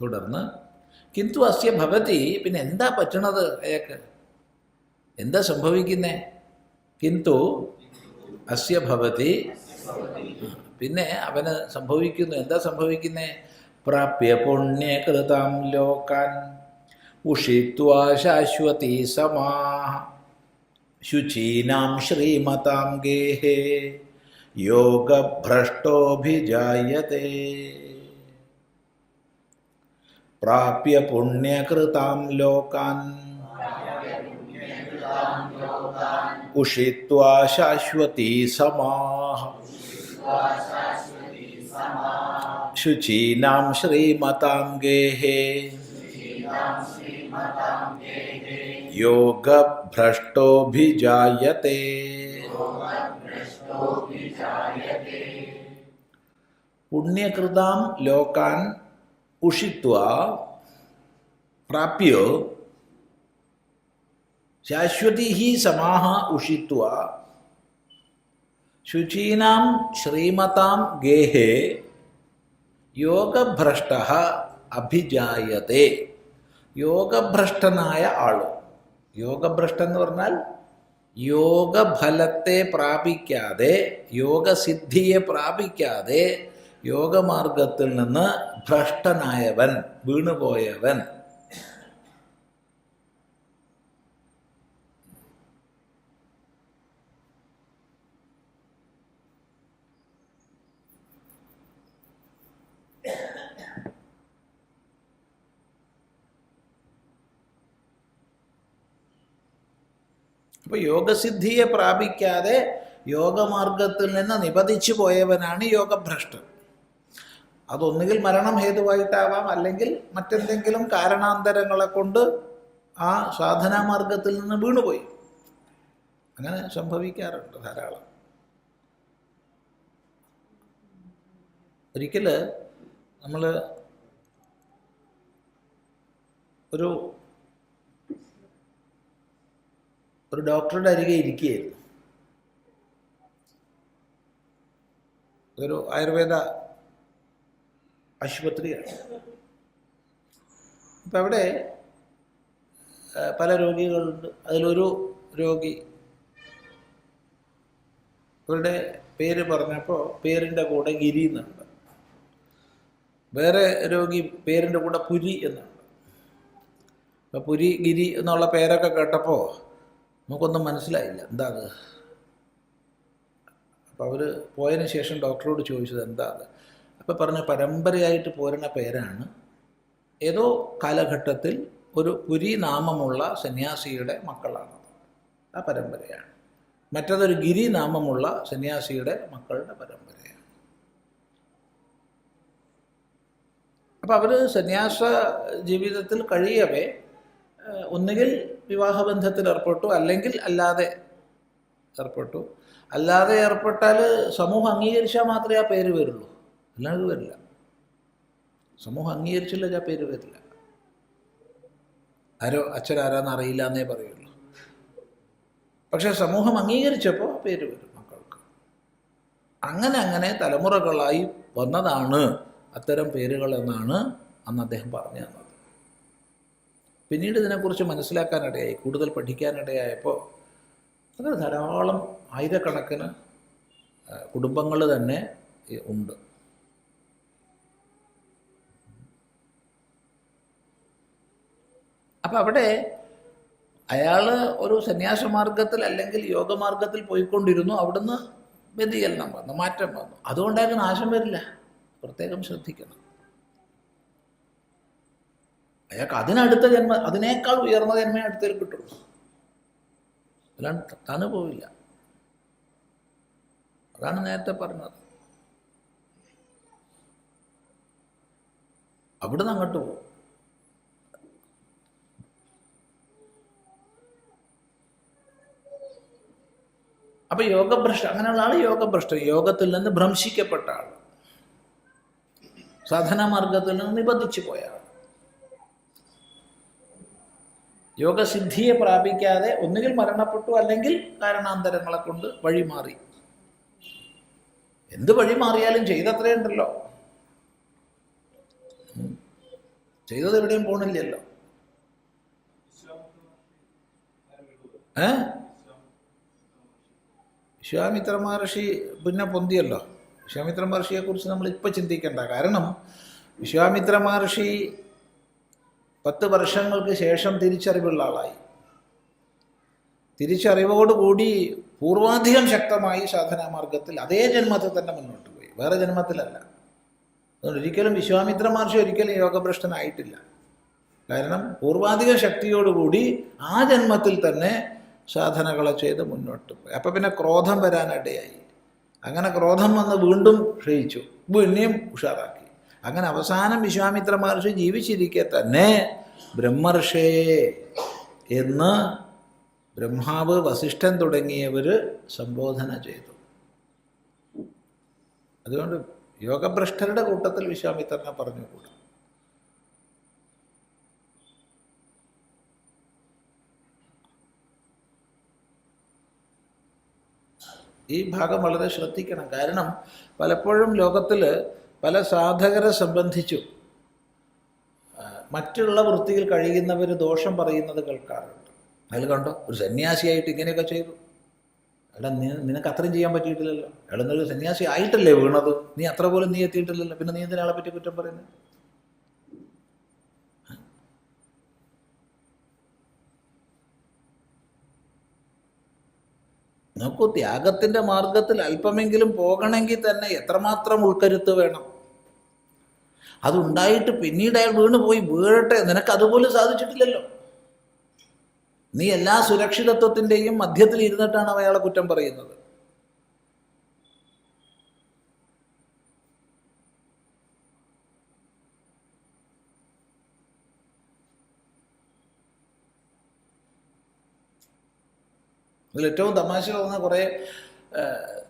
തുടർന്ന് കിന്തു അസ്യ ഭവതി, പിന്നെ എന്താ പറ്റണത് അയാൾക്ക്, എന്താ സംഭവിക്കുന്നേ? കിന്തു അസ്യ ഭവതി, പിന്നെ അവന് സംഭവിക്കുന്നു. എന്താ സംഭവിക്കുന്നേ? പ്രാപ്യ പുണ്യകൃതാം ലോകാൻ ഉഷിത്വാ ശാശ്വതി സമാഃ ശുചീനാം ശ്രീമതാം ഗേഹേ യോഗഭ്രഷ്ടോഭിജായതേ. പ്രാപ്യ പുണ്യകൃതാം ലോകാൻ ഉഷിത്വാ ശാശ്വതി സമാഃ ശുചീനാം ശ്രീമതാം ഗേഹേ യോഗഭ്രഷ്ടോഭിജായതേ. പുണ്യകൃതാം ലോകാൻ ഉഷിത്വാ പ്രാപ്യോ ശാശ്വതിഃ സമാഃ ഉഷിത്വാ ശുചീനാം ശ്രീമതാം ഗേഹേ യോഗഭ്രഷ്ടഃ അഭിജായതേ. യോഗഭ്രഷ്ടനായ ആള്, യോഗഭ്രഷ്ടൻ എന്ന് പറഞ്ഞാൽ യോഗഫലത്തെ പ്രാപിക്കാതെ, യോഗസിദ്ധിയെ പ്രാപിക്കാതെ യോഗമാർഗത്തിൽ നിന്ന് ഭ്രഷ്ടനായവൻ, വീണുപോയവൻ. അപ്പോൾ യോഗസിദ്ധിയെ പ്രാപിക്കാതെ യോഗമാർഗത്തിൽ നിന്ന് നിപതിച്ചു പോയവനാണ് യോഗഭ്രഷ്ടൻ. അതൊന്നുകിൽ മരണം ഹേതുവായിട്ടാവാം, അല്ലെങ്കിൽ മറ്റെന്തെങ്കിലും കാരണാന്തരങ്ങളെ കൊണ്ട് ആ സാധനാമാർഗത്തിൽ നിന്ന് വീണുപോയി. അങ്ങനെ സംഭവിക്കാറുണ്ട് ധാരാളം. ഒരിക്കൽ നമ്മൾ ഒരു ഡോക്ടറുടെ അരികെ ഇരിക്കുകയായിരുന്നു. ഒരു ആയുർവേദ ആശുപത്രിയാണ്. അപ്പം അവിടെ പല രോഗികളുണ്ട്. അതിലൊരു രോഗി അവരുടെ പേര് പറഞ്ഞപ്പോൾ പേരിൻ്റെ കൂടെ ഗിരി എന്നുണ്ട്, വേറെ രോഗി പേരിൻ്റെ കൂടെ പുരി എന്നുണ്ട്. അപ്പോൾ പുരി ഗിരി എന്നുള്ള പേരൊക്കെ കേട്ടപ്പോൾ നമുക്കൊന്നും മനസ്സിലായില്ല, എന്താ അത്. അപ്പോൾ അവർ പോയതിന് ശേഷം ഡോക്ടറോട് ചോദിച്ചത് എന്താ അത്. അപ്പോൾ പറഞ്ഞ പരമ്പരയായിട്ട് പോരുന്ന പേരാണ്. ഏതോ കാലഘട്ടത്തിൽ ഒരു പുരി നാമമുള്ള സന്യാസിയുടെ മക്കളാണ്, ആ പരമ്പരയാണ്. മറ്റതൊരു ഗിരി നാമമുള്ള സന്യാസിയുടെ മക്കളുടെ പരമ്പരയാണ്. അപ്പം അവർ സന്യാസ ജീവിതത്തിൽ കഴിയവേ ഒന്നുകിൽ വിവാഹബന്ധത്തിൽ ഏർപ്പെട്ടു, അല്ലെങ്കിൽ അല്ലാതെ ഏർപ്പെട്ടു. അല്ലാതെ ഏർപ്പെട്ടാൽ സമൂഹം അംഗീകരിച്ചാൽ മാത്രമേ ആ പേര് വരുള്ളൂ, അല്ലാതെ വരില്ല. സമൂഹം അംഗീകരിച്ചില്ല ആ പേര് വരില്ല. ആരോ അച്ഛനാരാന്ന് അറിയില്ല എന്നേ പറയുള്ളൂ. പക്ഷെ സമൂഹം അംഗീകരിച്ചപ്പോൾ പേര് വരും മക്കൾക്ക്. അങ്ങനെ തലമുറകളായി വന്നതാണ് അത്തരം പേരുകൾ എന്നാണ് അന്ന് അദ്ദേഹം പറഞ്ഞു തന്നത്. പിന്നീട് ഇതിനെക്കുറിച്ച് മനസ്സിലാക്കാനിടയായി, കൂടുതൽ പഠിക്കാനിടയായപ്പോൾ അങ്ങനെ ധാരാളം ആയിരക്കണക്കിന് കുടുംബങ്ങൾ തന്നെ ഉണ്ട്. അപ്പം അവിടെ അയാൾ ഒരു സന്യാസമാർഗത്തിൽ അല്ലെങ്കിൽ യോഗമാർഗത്തിൽ പോയിക്കൊണ്ടിരുന്നു. അവിടുന്ന് വ്യതിചലനം വന്നു, മാറ്റം വന്നു. അതുകൊണ്ടൊക്കെ നാശം വരില്ല, പ്രത്യേകം ശ്രദ്ധിക്കണം. അയാൾക്ക് അതിനടുത്ത ജന്മം, അതിനേക്കാൾ ഉയർന്ന ജന്മേ അടുത്തേക്ക് കിട്ടുള്ളൂ, അല്ലാണ്ട് താന്നു പോവില്ല. അതാണ് നേരത്തെ പറഞ്ഞത്. അവിടുന്ന് അങ്ങോട്ട് പോകും. അപ്പൊ യോഗഭ്രഷ്ട, അങ്ങനെയുള്ള ആൾ യോഗഭ്രഷ്ട, യോഗത്തിൽ നിന്ന് ഭ്രംശിക്കപ്പെട്ട ആൾ, സാധനാമാർഗത്തിൽ നിന്ന് നിബന്ധിച്ചു പോയ ആൾ, യോഗസിദ്ധിയെ പ്രാപിക്കാതെ ഒന്നുകിൽ മരണപ്പെട്ടു, അല്ലെങ്കിൽ കാരണാന്തരങ്ങളെ കൊണ്ട് വഴിമാറി. എന്ത് വഴി മാറിയാലും ചെയ്തത്രയുണ്ടല്ലോ. ചെയ്തത് എവിടെയും പോണില്ലല്ലോ. വിശ്വാമിത്ര മഹർഷി പിന്നെ പൊന്തിയല്ലോ. വിശ്വാമിത്ര മഹർഷിയെക്കുറിച്ച് നമ്മൾ ഇപ്പം ചിന്തിക്കേണ്ട. കാരണം വിശ്വാമിത്ര മഹർഷി 10 വർഷങ്ങൾക്ക് ശേഷം തിരിച്ചറിവുള്ള ആളായി. തിരിച്ചറിവോടുകൂടി പൂർവാധികം ശക്തമായി സാധനാമാർഗത്തിൽ അതേ ജന്മത്തിൽ തന്നെ മുന്നോട്ട് പോയി, വേറെ ജന്മത്തിലല്ല. അതുകൊണ്ട് ഒരിക്കലും വിശ്വാമിത്ര മഹർഷി ഒരിക്കലും യോഗഭ്രഷ്ടനായിട്ടില്ല. കാരണം പൂർവാധിക ശക്തിയോടുകൂടി ആ ജന്മത്തിൽ തന്നെ സാധനകളെ ചെയ്ത് മുന്നോട്ട് പോയി. അപ്പം പിന്നെ ക്രോധം വരാനിടയായി. അങ്ങനെ ക്രോധം വന്ന് വീണ്ടും ക്ഷയിച്ചു, പിന്നെയും ഉഷാറാക്കി. അങ്ങനെ അവസാനം വിശ്വാമിത്ര മഹർഷി ജീവിച്ചിരിക്കെ തന്നെ ബ്രഹ്മർഷേ എന്ന് ബ്രഹ്മാവ്, വസിഷ്ഠൻ തുടങ്ങിയവർ സംബോധന ചെയ്തു. അതുകൊണ്ട് യോഗഭ്രഷ്ടരുടെ കൂട്ടത്തിൽ വിശ്വാമിത്രനെ പറഞ്ഞുകൂടാ. ഈ ഭാഗം വളരെ ശ്രദ്ധിക്കണം. കാരണം പലപ്പോഴും ലോകത്തിൽ പല സാധകരെ സംബന്ധിച്ചു മറ്റുള്ള വൃത്തിയിൽ കഴിയുന്നവർ ദോഷം പറയുന്നത് കേൾക്കാറുണ്ട്. അതിൽ കണ്ടോ, ഒരു സന്യാസിയായിട്ട് ഇങ്ങനെയൊക്കെ ചെയ്തു. എടാ, നിനക്ക് അത്രയും ചെയ്യാൻ പറ്റിയിട്ടില്ലല്ലോ. എടാ, ഒരു സന്യാസി ആയിട്ടല്ലേ വീണത്, നീ അത്ര പോലും നീ എത്തിയിട്ടില്ലല്ലോ, പിന്നെ നീ എന്തിനാളെ പറ്റി കുറ്റം പറയുന്നത്? നോക്കൂ, ത്യാഗത്തിൻ്റെ മാർഗത്തിൽ അല്പമെങ്കിലും പോകണമെങ്കിൽ തന്നെ എത്രമാത്രം ഉൾക്കരുത്ത് വേണം. അതുണ്ടായിട്ട് പിന്നീട് അയാൾ വീണുപോയി, വീഴട്ടെ, നിനക്ക് അതുപോലും സാധിച്ചിട്ടില്ലല്ലോ. നീ എല്ലാ സുരക്ഷിതത്വത്തിൻ്റെയും മധ്യത്തിൽ ഇരുന്നിട്ടാണ് അയാളെ കുറ്റം പറയുന്നത്. അതിലേറ്റവും തമാശ തോന്നുന്ന കുറേ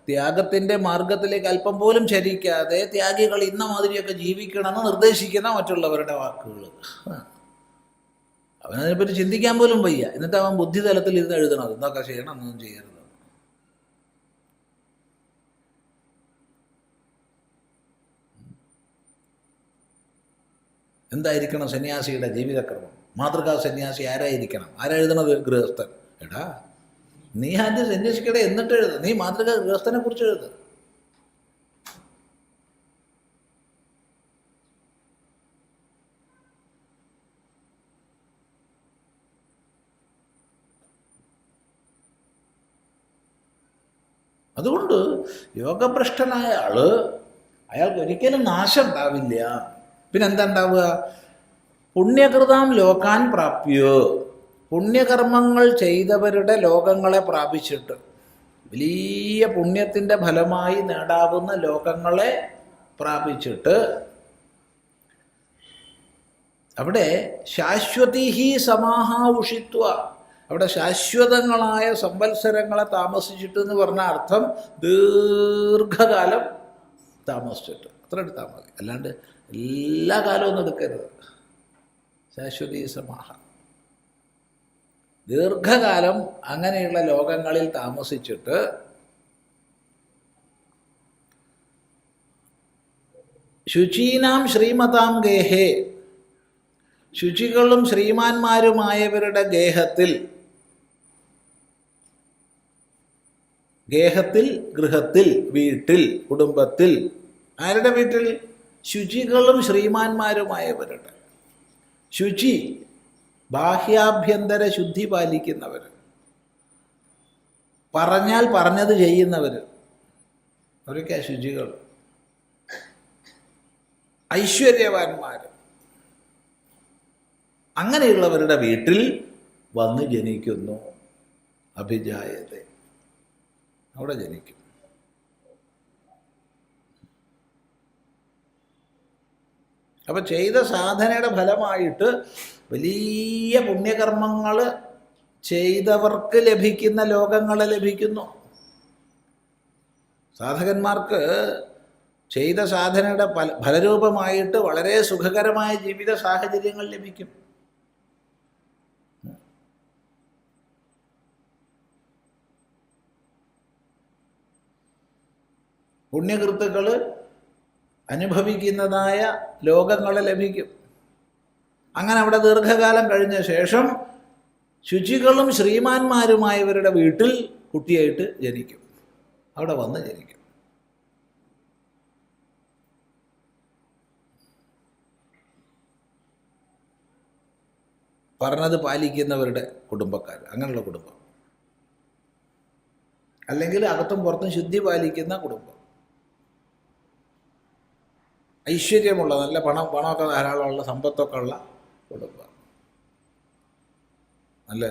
ത്യാഗത്തിൻ്റെ മാർഗത്തിലേക്ക് അല്പം പോലും ചരിക്കാതെ ത്യാഗികൾ ഇന്ന മാതിരിയൊക്കെ ജീവിക്കണമെന്ന് നിർദ്ദേശിക്കുന്ന മറ്റുള്ളവരുടെ വാക്കുകൾ. അവനതിനെപ്പറ്റി ചിന്തിക്കാൻ പോലും വയ്യ. എന്നിട്ട് അവൻ ബുദ്ധിതലത്തിൽ ഇരുന്ന് എഴുതണം, എന്തൊക്കെ ചെയ്യണം, ഒന്നും ചെയ്യരുത്. എന്തായിരിക്കണം സന്യാസിയുടെ ജീവിതക്രമം? മാതൃകാ സന്യാസി ആരായിരിക്കണം? ആരെഴുതണത്? ഗൃഹസ്ഥൻ. എടാ, നീ ആദ്യം സന്യാസിക്കടെ, എന്നിട്ട് എഴുത. നീ മാതൃകാ ഗൃഹസ്ഥനെ കുറിച്ച് എഴുത. അതുകൊണ്ട് യോഗഭ്രഷ്ടനായ ആള്, അയാൾക്ക് ഒരിക്കലും നാശം ഉണ്ടാവില്ല. പിന്നെന്താ ഉണ്ടാവുക? പുണ്യകൃതാം ലോകാൻ പ്രാപ്യോ, പുണ്യകർമ്മങ്ങൾ ചെയ്തവരുടെ ലോകങ്ങളെ പ്രാപിച്ചിട്ട്, വലിയ പുണ്യത്തിൻ്റെ ഫലമായി നേടാവുന്ന ലോകങ്ങളെ പ്രാപിച്ചിട്ട്, അവിടെ ശാശ്വതിഹി സമാഹ ഉഷിത്വ, അവിടെ ശാശ്വതങ്ങളായ സംവത്സരങ്ങളെ താമസിച്ചിട്ട് എന്ന് പറഞ്ഞ അർത്ഥം ദീർഘകാലം താമസിച്ചിട്ട്. അത്ര എടുത്താൽ മതി, അല്ലാണ്ട് എല്ലാ കാലവും ഒന്നും എടുക്കരുത്. ശാശ്വതീ സമാഹ, ദീർഘകാലം അങ്ങനെയുള്ള ലോകങ്ങളിൽ താമസിച്ചിട്ട് ശുചീനാം ശ്രീമതാം ഗേഹേ, ശുചികളും ശ്രീമാന്മാരുമായവരുടെ ഗേഹത്തിൽ, ഗേഹത്തിൽ ഗൃഹത്തിൽ, വീട്ടിൽ, കുടുംബത്തിൽ. ആരുടെ വീട്ടിൽ? ശുചികളും ശ്രീമാന്മാരുമായവരുടെ. ശുചി, ബാഹ്യാഭ്യന്തര ശുദ്ധി പാലിക്കുന്നവർ, പറഞ്ഞാൽ പറഞ്ഞത് ചെയ്യുന്നവർ, അവരൊക്കെ ശുചികൾ. ഐശ്വര്യവാന്മാർ, അങ്ങനെയുള്ളവരുടെ വീട്ടിൽ വന്ന് ജനിക്കുന്നു. അഭിജായത, അവിടെ ജനിക്കും. അപ്പം ചെയ്ത സാധനയുടെ ഫലമായിട്ട് വലിയ പുണ്യകർമ്മങ്ങൾ ചെയ്തവർക്ക് ലഭിക്കുന്ന ലോകങ്ങളെ ലഭിക്കുന്നു. സാധകന്മാർക്ക് ചെയ്ത സാധനയുടെ ഫലരൂപമായിട്ട് വളരെ സുഖകരമായ ജീവിത സാഹചര്യങ്ങൾ ലഭിക്കും. പുണ്യകൃത്തുക്കൾ അനുഭവിക്കുന്നതായ ലോകങ്ങളെ ലഭിക്കും. അങ്ങനെ അവിടെ ദീർഘകാലം കഴിഞ്ഞ ശേഷം ശുചികളും ശ്രീമാന്മാരുമായവരുടെ വീട്ടിൽ കുട്ടിയായിട്ട് ജനിക്കും, അവിടെ വന്ന് ജനിക്കും. പറഞ്ഞത് പാലിക്കുന്നവരുടെ കുടുംബക്കാർ, അങ്ങനെയുള്ള കുടുംബം. അല്ലെങ്കിൽ അകത്തും പുറത്തും ശുദ്ധി പാലിക്കുന്ന കുടുംബം, ഐശ്വര്യമുള്ള നല്ല പണമൊക്കെ ധാരാളമുള്ള സമ്പത്തൊക്കെ ഉള്ള കുടുംബം, നല്ല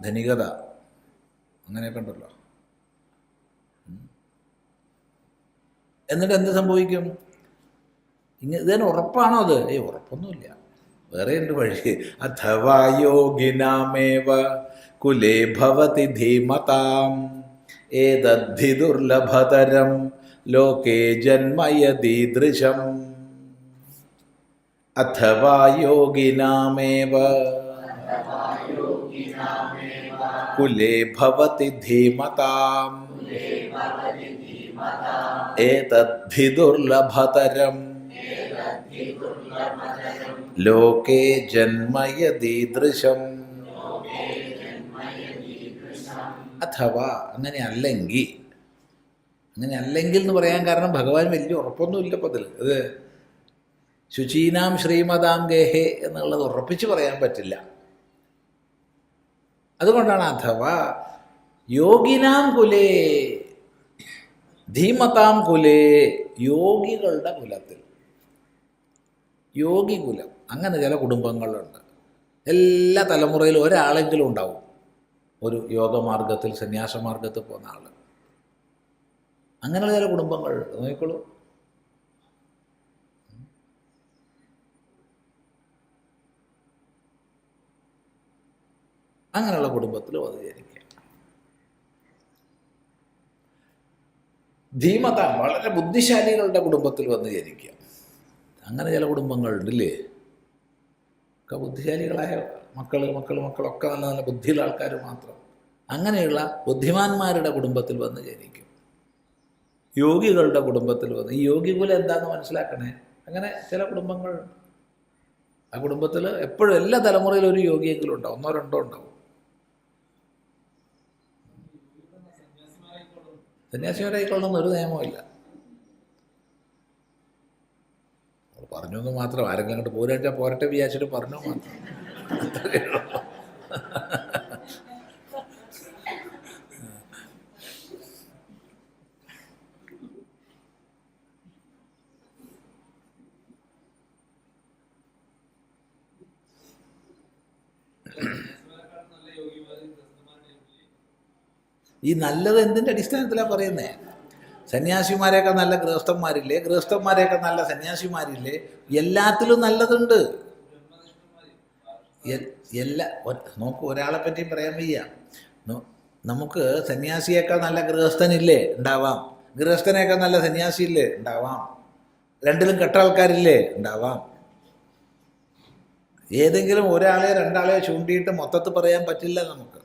ധനികത, അങ്ങനെയൊക്കെ ഉണ്ടല്ലോ. എന്നിട്ട് എന്ത് സംഭവിക്കും? ഇതിന് ഉറപ്പാണോ അത്? ഉറപ്പൊന്നുമില്ല, വേറെ ഉണ്ട് വഴി. അഥവാ യോഗിനാമേവ കുലേ ഭവതി ധീമതാം ഏതദ്ധി ദുർലഭതരം ലോകേ ജന്മയദീദൃശം. അഥവാ യോഗിനാമേവ കുലേ ഭവതി ധീമതാം ഏതദ്ധി ദുർലഭതരം ലോകേ ജന്മയദീദൃശം. അഥവാ അങ്ങനെ അല്ലെങ്കിൽ എന്ന് പറയാൻ കാരണം ഭഗവാൻ വലിയ ഉറപ്പൊന്നുമില്ല ഇപ്പം അതിൽ. അത് ശുചീനാം ശ്രീമതാം ഗേഹേ എന്നുള്ളത് ഉറപ്പിച്ച് പറയാൻ പറ്റില്ല. അതുകൊണ്ടാണ് അഥവാ യോഗിനാം കുലേ ധീമതാം കുലേ, യോഗികളുടെ കുലത്തിൽ, യോഗികുലം, അങ്ങനെ ചില കുടുംബങ്ങളുണ്ട്. എല്ലാ തലമുറയിലും ഒരാളെങ്കിലും ഉണ്ടാവും ഒരു യോഗമാർഗത്തിൽ സന്യാസമാർഗത്തിൽ പോകുന്ന ആൾ. അങ്ങനെയുള്ള ചില കുടുംബങ്ങൾ നോക്കിക്കോളൂ. അങ്ങനെയുള്ള കുടുംബത്തിൽ വന്ന് ജനിക്കുക. ധീമത, വളരെ ബുദ്ധിശാലികളുടെ കുടുംബത്തിൽ വന്ന് ജനിക്കുക. അങ്ങനെ ചില കുടുംബങ്ങളുണ്ടല്ലേ, ഒക്കെ ബുദ്ധിശാലികളായ മക്കളൊക്കെ നല്ല നല്ല ബുദ്ധിയുള്ള ആൾക്കാർ മാത്രം. അങ്ങനെയുള്ള ബുദ്ധിമാന്മാരുടെ കുടുംബത്തിൽ വന്ന് ജനിക്കും. യോഗികളുടെ കുടുംബത്തിൽ വന്ന്, ഈ യോഗികുലം എന്താണെന്ന് മനസ്സിലാക്കണേ. അങ്ങനെ ചില കുടുംബങ്ങളുണ്ട്. ആ കുടുംബത്തിൽ എപ്പോഴും എല്ലാ തലമുറയിലും ഒരു യോഗിയെങ്കിലും ഉണ്ടാവും, ഒന്നോ രണ്ടോ ഉണ്ടാവും. സന്യാസിമാരായിക്കൊള്ളണമെന്ന് ഒരു നിയമമില്ല. പറഞ്ഞു എന്ന് മാത്രം. ആരെങ്കിലും അങ്ങോട്ട് പോരാച്ചാൽ പോരട്ടെ വിചാരിച്ചിട്ട് പറഞ്ഞു മാത്രം. ഈ നല്ലത് എന്തിൻ്റെ അടിസ്ഥാനത്തിലാണ് പറയുന്നത്? സന്യാസിമാരെയൊക്കെ നല്ല ഗൃഹസ്ഥന്മാരില്ലേ, ഗൃഹസ്ഥന്മാരെയൊക്കെ നല്ല സന്യാസിമാരില്ലേ, എല്ലാത്തിലും നല്ലതുണ്ട്. നോക്കൂ, ഒരാളെ പറ്റിയും പറയാൻ വയ്യ. നമുക്ക് സന്യാസിയേക്കാൾ നല്ല ഗൃഹസ്ഥനില്ലേ? ഉണ്ടാവാം. ഗൃഹസ്ഥനേക്കാൾ നല്ല സന്യാസിയില്ലേ? ഉണ്ടാവാം. രണ്ടിലും കെട്ട ആൾക്കാരില്ലേ? ഉണ്ടാവാം. ഏതെങ്കിലും ഒരാളെയോ രണ്ടാളെയോ ചൂണ്ടിയിട്ട് മൊത്തത്തിൽ പറയാൻ പറ്റില്ല നമുക്ക്.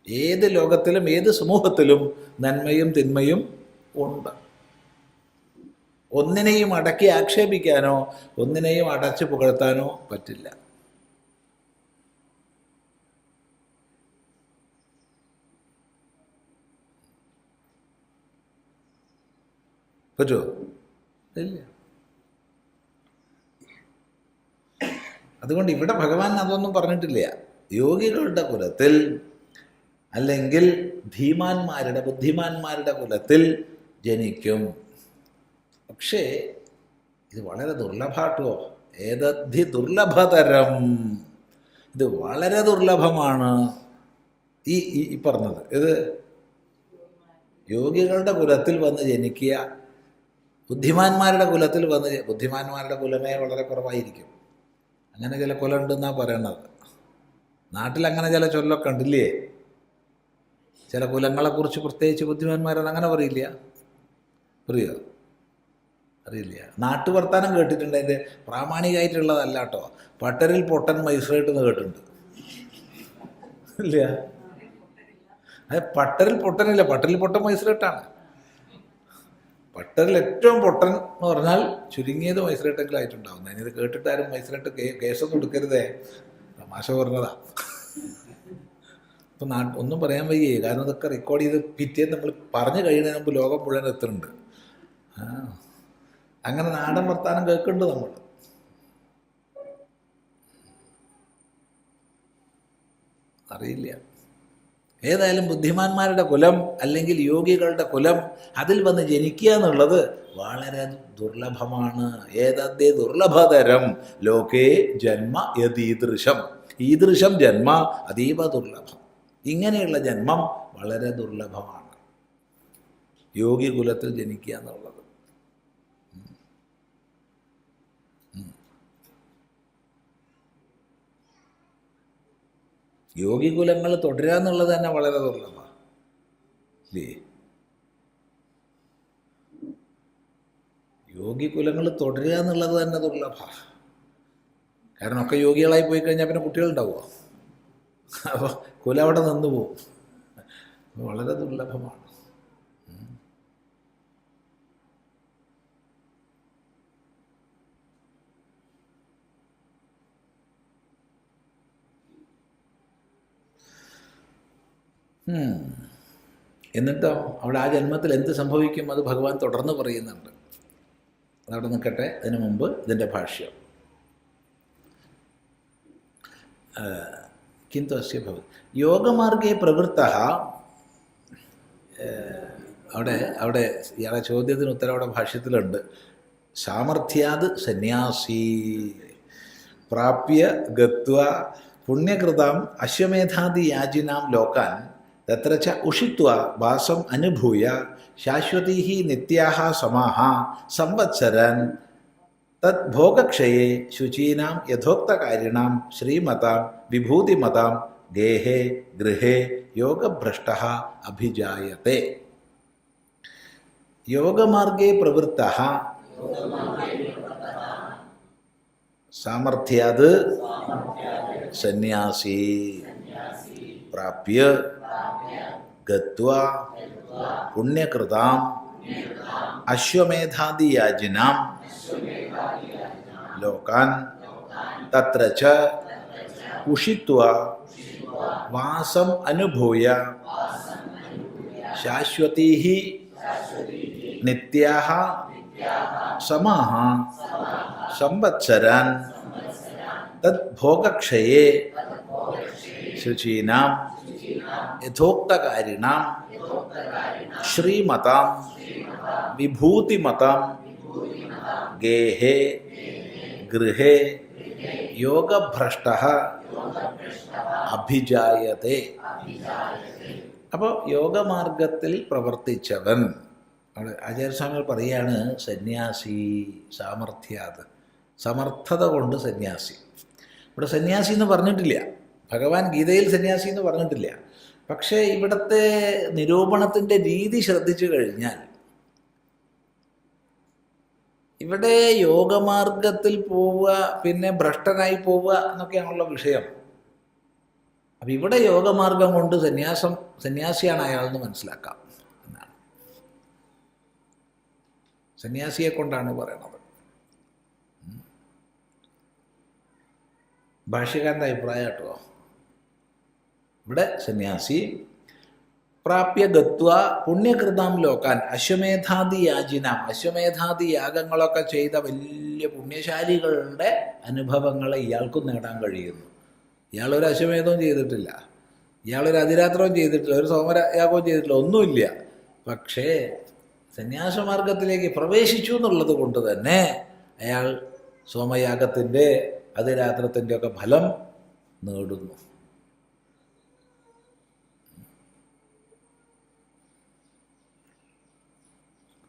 ഏത് ലോകത്തിലും ഏത് സമൂഹത്തിലും നന്മയും തിന്മയും ഉണ്ട്. ഒന്നിനെയും അടക്കി ആക്ഷേപിക്കാനോ ഒന്നിനെയും അടച്ചു പുകഴ്ത്താനോ പറ്റില്ല. പറ്റുമോ? ഇല്ല. അതുകൊണ്ട് ഇവിടെ ഭഗവാൻ അതൊന്നും പറഞ്ഞിട്ടില്ല. യോഗികളുടെ കുലത്തിൽ അല്ലെങ്കിൽ ധീമാന്മാരുടെ ബുദ്ധിമാന്മാരുടെ കുലത്തിൽ ജനിക്കും. പക്ഷേ ഇത് വളരെ ദുർലഭാട്ടോ. ഏതദ്ധി ദുർലഭതരം, ഇത് വളരെ ദുർലഭമാണ്. ഈ പറഞ്ഞത് ഇത് യോഗികളുടെ കുലത്തിൽ വന്ന് ജനിക്കുക, ബുദ്ധിമാന്മാരുടെ കുലത്തിൽ വന്ന്, ബുദ്ധിമാന്മാരുടെ കുലമേ വളരെ കുറവായിരിക്കും. അങ്ങനെ ചില കുലം ഉണ്ടെന്നാണ് പറയണത്. നാട്ടിലങ്ങനെ ചില ചൊല്ലൊക്കെ ഉണ്ടില്ലേ? ചില കുലങ്ങളെക്കുറിച്ച് പ്രത്യേകിച്ച് ബുദ്ധിമാന്മാരെന്ന് അങ്ങനെ പറയില്ല. അറിയോ? അറിയില്ല. നാട്ടുവർത്താനം കേട്ടിട്ടുണ്ട്. അതിൻ്റെ പ്രാമാണികമായിട്ടുള്ളതല്ല കേട്ടോ. പട്ടരിൽ പൊട്ടൻ മൈസ്രേട്ട് എന്ന് കേട്ടിട്ടുണ്ട്. ഇല്ല, അത് പട്ടരിൽ പൊട്ടനില്ല, പട്ടരിൽ പൊട്ടൻ മൈസ്രേട്ടാണ്. പട്ടരിൽ ഏറ്റവും പൊട്ടൻ എന്ന് പറഞ്ഞാൽ ചുരുങ്ങിയത് മൈസൂരട്ടെങ്കിലായിട്ടുണ്ടാവും. ഞാനിത് കേട്ടിട്ടാരും മൈസൂരട്ട് കേസൊന്നും എടുക്കരുതേ, തമാശ പറഞ്ഞതാ. അപ്പം ഒന്നും പറയാൻ വയ്യേ, കാരണം ഇതൊക്കെ റെക്കോർഡ് ചെയ്ത് പിറ്റേന്ന് നമ്മൾ പറഞ്ഞു കഴിയുന്നതിന് മുമ്പ് ലോകം മുഴുവൻ എത്തുന്നുണ്ട്. അങ്ങനെ നാടൻ വർത്താനം കേൾക്കുന്നുണ്ട് നമ്മൾ. അറിയില്ല. ഏതായാലും ബുദ്ധിമാന്മാരുടെ കുലം അല്ലെങ്കിൽ യോഗികളുടെ കുലം, അതിൽ വന്ന് ജനിക്കുക എന്നുള്ളത് വളരെ ദുർലഭമാണ്. ഏതദ്യ ദുർലഭതരം ലോകേ ജന്മ യദീദൃശം. ഈദൃശം ജന്മ അതീവ ദുർലഭം. ഇങ്ങനെയുള്ള ജന്മം വളരെ ദുർലഭമാണ്, യോഗി കുലത്തിൽ ജനിക്കുക എന്നുള്ളത്. യോഗി കുലങ്ങൾ തുടരുക എന്നുള്ളത് തന്നെ വളരെ ദുർലഭമാണ് അല്ലേ? യോഗി കുലങ്ങൾ തുടരുക എന്നുള്ളത് തന്നെ ദുർലഭമാണ്. കാരണം ഒക്കെ യോഗികളായി പോയി കഴിഞ്ഞാൽ പിന്നെ കുട്ടികളുണ്ടാവുക, അപ്പോൾ കുലം അവിടെ നിന്ന് പോകും. വളരെ ദുർലഭമാണ്. എന്നിട്ടോ അവിടെ ആ ജന്മത്തിൽ എന്ത് സംഭവിക്കും അത് ഭഗവാൻ തുടർന്ന് പറയുന്നുണ്ട്. അതവിടെ നിൽക്കട്ടെ. അതിനു മുമ്പ് ഇതിൻ്റെ ഭാഷ്യം. കിന്തു അസ്യ ഭവതി യോഗമാർഗേ പ്രവൃത്തഃ. അവിടെ ഇയാളെ ചോദ്യത്തിന് ഉത്തരം അവിടെ ഭാഷ്യത്തിലുണ്ട്. സാമർഥ്യാത് സന്യാസി പ്രാപ്യ ഗത്വ പുണ്യകൃതാം അശ്വമേധാദി യാജിനാം ലോകാൻ തത്ര ച ഉഷിത്വ വാസം അനുഭൂയ ശാശ്വതീഃ നിത്യാഃ സമാഃ സംവത്സരാൻ തത് ഭോഗക്ഷയേ ശുചീനാം യഥോക്തകാരിണാം ശ്രീമതാം വിഭൂതിമതാം ഗേഹേ ഗൃഹേ യോഗഭ്രഷ്ടഃ അഭിജായത്തെ. യോഗമാർഗേ പ്രവൃത്തഃ സാമർഥ്യാത് സന്യാസി പ്രാപ്യ ഗത്വാ പുണ്യകൃതാം അശ്വമേധാദിയാജിനാം ലോകാൻ തത്ര ച ഉഷിത്വാ വാസം അനുഭൂയ ശാശ്വതീഃ നിത്യാഃ സമാഃ സംവത്സരാൻ തത് ഭോഗക്ഷയേ ശുചീനാം യഥോക്തകാരിണാം ശ്രീമതാം വിഭൂതിമതാം ഗേഹേ ഗൃഹേ യോഗഭ്രഷ്ടഃ അഭിജായത്തെ. അപ്പോൾ യോഗമാർഗത്തിൽ പ്രവർത്തിച്ചവൻ, അവിടെ ആചാര്യസ്വാമികൾ പറയുകയാണ് സന്യാസി സാമർഥ്യാത്, സമർത്ഥത കൊണ്ട് സന്യാസി. ഇവിടെ സന്യാസി എന്ന് പറഞ്ഞിട്ടില്ല, ഭഗവാൻ ഗീതയിൽ സന്യാസി എന്ന് പറഞ്ഞിട്ടില്ല. പക്ഷേ ഇവിടുത്തെ നിരൂപണത്തിൻ്റെ രീതി ശ്രദ്ധിച്ചു കഴിഞ്ഞാൽ ഇവിടെ യോഗമാർഗത്തിൽ പോവുക പിന്നെ ഭ്രഷ്ടനായി പോവുക എന്നൊക്കെയാണുള്ള വിഷയം. അപ്പം ഇവിടെ യോഗമാർഗം കൊണ്ട് സന്യാസിയാണ് അയാളെന്ന് മനസ്സിലാക്കാം എന്നാണ്. സന്യാസിയെ കൊണ്ടാണ് പറയണത്. ഭാഷ്യകാരൻ്റെ അഭിപ്രായം കേട്ടോ. ഇവിടെ സന്യാസി പ്രാപ്യ ഗത്വ പുണ്യകൃതാം ലോകാൻ അശ്വമേധാദി യാജിനാം, അശ്വമേധാദി യാഗങ്ങളൊക്കെ ചെയ്ത വലിയ പുണ്യശാലികളുടെ അനുഭവങ്ങളെ ഇയാൾക്കും നേടാൻ കഴിയുന്നു. ഇയാളൊരു അശ്വമേധവും ചെയ്തിട്ടില്ല, ഇയാളൊരു അതിരാത്രവും ചെയ്തിട്ടില്ല, ഒരു സോമയാഗവും ചെയ്തിട്ടില്ല, ഒന്നുമില്ല. പക്ഷേ സന്യാസമാർഗത്തിലേക്ക് പ്രവേശിച്ചു എന്നുള്ളത് കൊണ്ട് തന്നെ അയാൾ സോമയാഗത്തിൻ്റെ അതിരാത്രത്തിൻ്റെ ഒക്കെ ഫലം നേടുന്നു.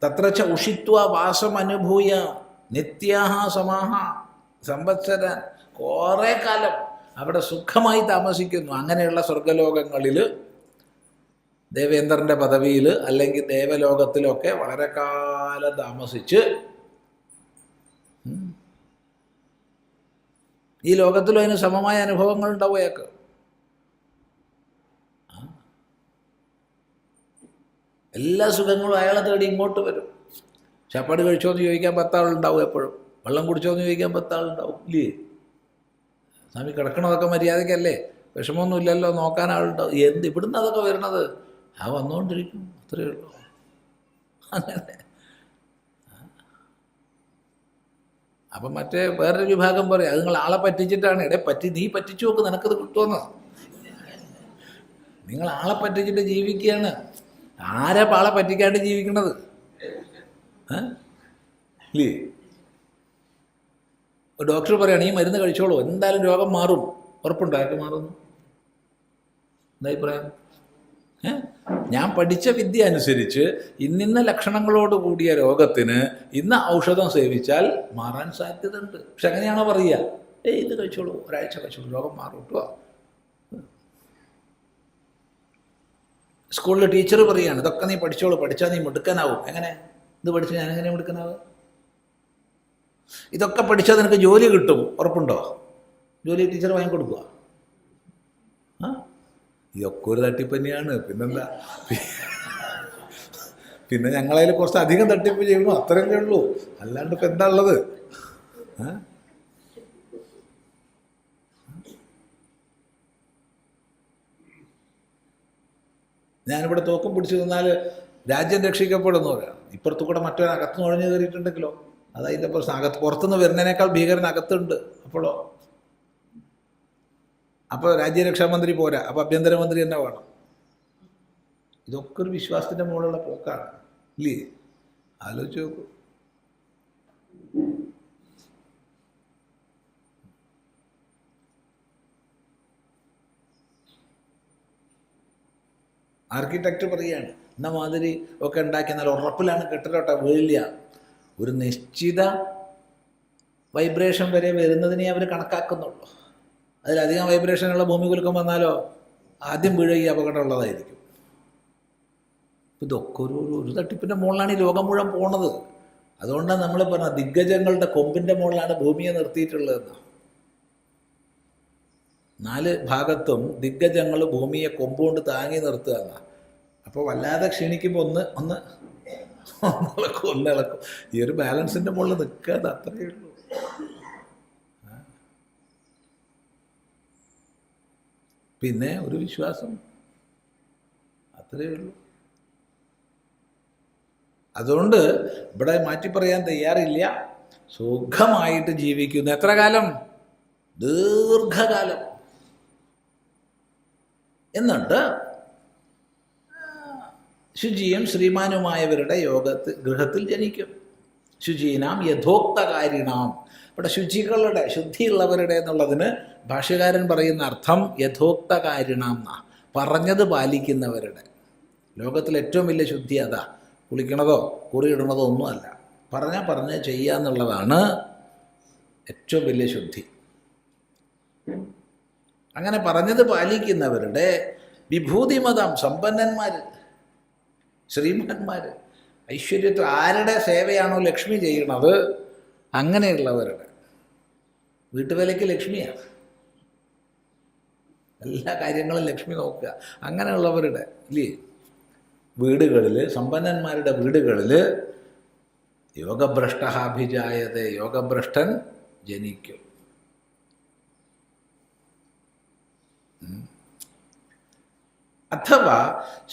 തത്ര ച ഉഷിത്വ വാസം അനുഭൂയ നിത്യാഃ സമാഃ സംവത്സരാൻ, കുറേ കാലം അവിടെ സുഖമായി താമസിക്കുന്നു. അങ്ങനെയുള്ള സ്വർഗലോകങ്ങളിൽ ദേവേന്ദ്രൻ്റെ പദവിയിൽ അല്ലെങ്കിൽ ദേവലോകത്തിലൊക്കെ വളരെ കാലം താമസിച്ച് ഈ ലോകത്തിലും അതിന് സമമായ അനുഭവങ്ങൾ ഉണ്ടാവും അയാൾക്ക്. എല്ലാ സുഖങ്ങളും അയാളെ തേടി ഇങ്ങോട്ട് വരും. ചപ്പാട് കഴിച്ചോ എന്ന് ചോദിക്കാൻ 10 ആളുണ്ടാവും എപ്പോഴും. വെള്ളം കുടിച്ചോ എന്ന് ചോദിക്കാൻ 10 ആളുണ്ടാവും. ഇല്ലേ? സ്വാമി കിടക്കണതൊക്കെ മര്യാദയ്ക്കല്ലേ, വിഷമമൊന്നുമില്ലല്ലോ, നോക്കാൻ ആളുണ്ടാവും. ഇവിടുന്ന് അതൊക്കെ വരണത്? വന്നുകൊണ്ടിരിക്കും, അത്രയേ ഉള്ളൂ. അങ്ങനെ അപ്പം മറ്റേ വേറൊരു വിഭാഗം പറയും, അത് നിങ്ങൾ ആളെ പറ്റിച്ചിട്ടാണ്. നീ പറ്റിച്ചു നോക്ക്, നിനക്കത് കിട്ടുമെന്ന്. നിങ്ങൾ ആളെ പറ്റിച്ചിട്ട് ജീവിക്കുകയാണ്. ആരാ ആളെ പറ്റിക്കാണ്ട് ജീവിക്കണത്? ഇല്ലേ? ഡോക്ടർ പറയാണ് ഈ മരുന്ന് കഴിച്ചോളൂ, എന്തായാലും രോഗം മാറും. ഉറപ്പുണ്ടോ അയാൾക്ക് മാറുന്നു? എന്താ അഭിപ്രായം? ഞാൻ പഠിച്ച വിദ്യ അനുസരിച്ച് ഇന്നിന്ന ലക്ഷണങ്ങളോട് കൂടിയ രോഗത്തിന് ഇന്ന ഔഷധം സേവിച്ചാൽ മാറാൻ സാധ്യതയുണ്ട്. പക്ഷെ അങ്ങനെയാണോ പറയുക? ഇത് കഴിച്ചോളൂ, ഒരാഴ്ച കഴിച്ചോളൂ, രോഗം മാറും കേട്ടോ. സ്കൂളിൽ ടീച്ചർ പറയുകയാണ് ഇതൊക്കെ നീ പഠിച്ചോളൂ, പഠിച്ചാൽ നീ മിടുക്കനാവും. എങ്ങനെ? ഇത് പഠിച്ച് ഞാനെങ്ങനെ മിടുക്കനാവുക? ഇതൊക്കെ പഠിച്ചാൽ നിനക്ക് ജോലി കിട്ടും, ഉറപ്പുണ്ടോ? ജോലി ടീച്ചർ വാങ്ങിക്കൊടുക്കുക? ഇതൊക്കെ ഒരു തട്ടിപ്പ് തന്നെയാണ്. പിന്നെന്താ? പിന്നെ ഞങ്ങളതിൽ കുറച്ച് അധികം തട്ടിപ്പ് ചെയ്യണു, അത്രയല്ലേ ഉള്ളൂ. അല്ലാണ്ട് ഇപ്പം എന്താ ഉള്ളത്? ഞാനിവിടെ തോക്കും പിടിച്ചു നിന്നാൽ രാജ്യം രക്ഷിക്കപ്പെടുന്നു പറയാം. ഇപ്പുറത്തു കൂടെ മറ്റൊരു അകത്ത് നുഴഞ്ഞു കയറിയിട്ടുണ്ടെങ്കിലോ? അതതിൻ്റെ പ്രശ്നം. പുറത്തുനിന്ന് വരുന്നതിനേക്കാൾ ഭീകരൻ അകത്തുണ്ട്. അപ്പോൾ രാജ്യരക്ഷാമന്ത്രി പോരാ, അപ്പോൾ ആഭ്യന്തരമന്ത്രി തന്നെ വേണം. ഇതൊക്കെ ഒരു വിശ്വാസത്തിൻ്റെ മുകളിലുള്ള പോക്കാണ്, ഇല്ലേ? ആലോചിച്ച് നോക്കൂ. ആർക്കിടെക്റ്റ് പറയുകയാണ് എന്ന മാതിരി ഒക്കെ ഉണ്ടാക്കി നല്ല ഉറപ്പിലാണ് കെട്ടിടോട്ടെ, വീഴില്ല. ഒരു നിശ്ചിത വൈബ്രേഷൻ വരെ വരുന്നതിനെ അവർ കണക്കാക്കുന്നുള്ളൂ. അതിലധികം വൈബ്രേഷനുള്ള ഭൂമികുലുക്കം വന്നാലോ ആദ്യം വീഴ ഈ അപകടമുള്ളതായിരിക്കും. ഇതൊക്കെ ഒരു തട്ടിപ്പിൻ്റെ മുകളിലാണ് ഈ ലോകം മുഴുവൻ പോണത്. അതുകൊണ്ടാണ് നമ്മൾ പറഞ്ഞ ദിഗ്ഗജങ്ങളുടെ കൊമ്പിൻ്റെ മുകളിലാണ് ഭൂമിയെ നിർത്തിയിട്ടുള്ളതെന്ന്. 4 ഭാഗത്തും ദിഗ്ഗജങ്ങൾ ഭൂമിയെ കൊമ്പുകൊണ്ട് താങ്ങി നിർത്തുക എന്നാ. അപ്പോൾ വല്ലാതെ ക്ഷീണിക്കുമ്പോൾ ഒന്നിളക്കും. ഈ ഒരു ബാലൻസിൻ്റെ മുകളിൽ നിൽക്കാതെ അത്രയേ ഉള്ളൂ. പിന്നെ ഒരു വിശ്വാസം, അത്രയേ ഉള്ളൂ. അതുകൊണ്ട് ഇവിടെ മാറ്റി പറയാൻ തയ്യാറില്ല. സുഖമായിട്ട് ജീവിക്കുന്നു. എത്ര കാലം? ദീർഘകാലം. എന്നിട്ട് ശുചിയും ശ്രീമാനുമായവരുടെ ഗൃഹത്തിൽ ജനിക്കും. ശുചീനാം യഥോക്തകാരിണാം. ഇവിടെ ശുചികളുടെ, ശുദ്ധിയുള്ളവരുടെ എന്നുള്ളതിന് ഭാഷ്യകാരൻ പറയുന്ന അർത്ഥം യഥോക്തകാരിണാം എന്നാ, പറഞ്ഞത് പാലിക്കുന്നവരുടെ. ലോകത്തിൽ ഏറ്റവും വലിയ ശുദ്ധി അതാ. കുളിക്കണതോ കുറിയിടണതോ ഒന്നുമല്ല, പറഞ്ഞ് ചെയ്യുക എന്നുള്ളതാണ് ഏറ്റവും വലിയ ശുദ്ധി. അങ്ങനെ പറഞ്ഞത് പാലിക്കുന്നവരുടെ വിഭൂതിമതം, സമ്പന്നന്മാർ, ശ്രീമാന്മാർ, ഐശ്വര്യത്തിൽ ആരുടെ സേവയാണോ ലക്ഷ്മി ചെയ്യണത് അങ്ങനെയുള്ളവരുടെ. വീട്ടുവേലയ്ക്ക് ലക്ഷ്മിയാണ്, എല്ലാ കാര്യങ്ങളും ലക്ഷ്മി നോക്കുക. അങ്ങനെയുള്ളവരുടെ ഇല്ലേ വീടുകളിൽ, സമ്പന്നന്മാരുടെ വീടുകളിൽ യോഗഭ്രഷ്ടഹാഭിജായത, യോഗഭ്രഷ്ടൻ ജനിക്കും. അഥവാ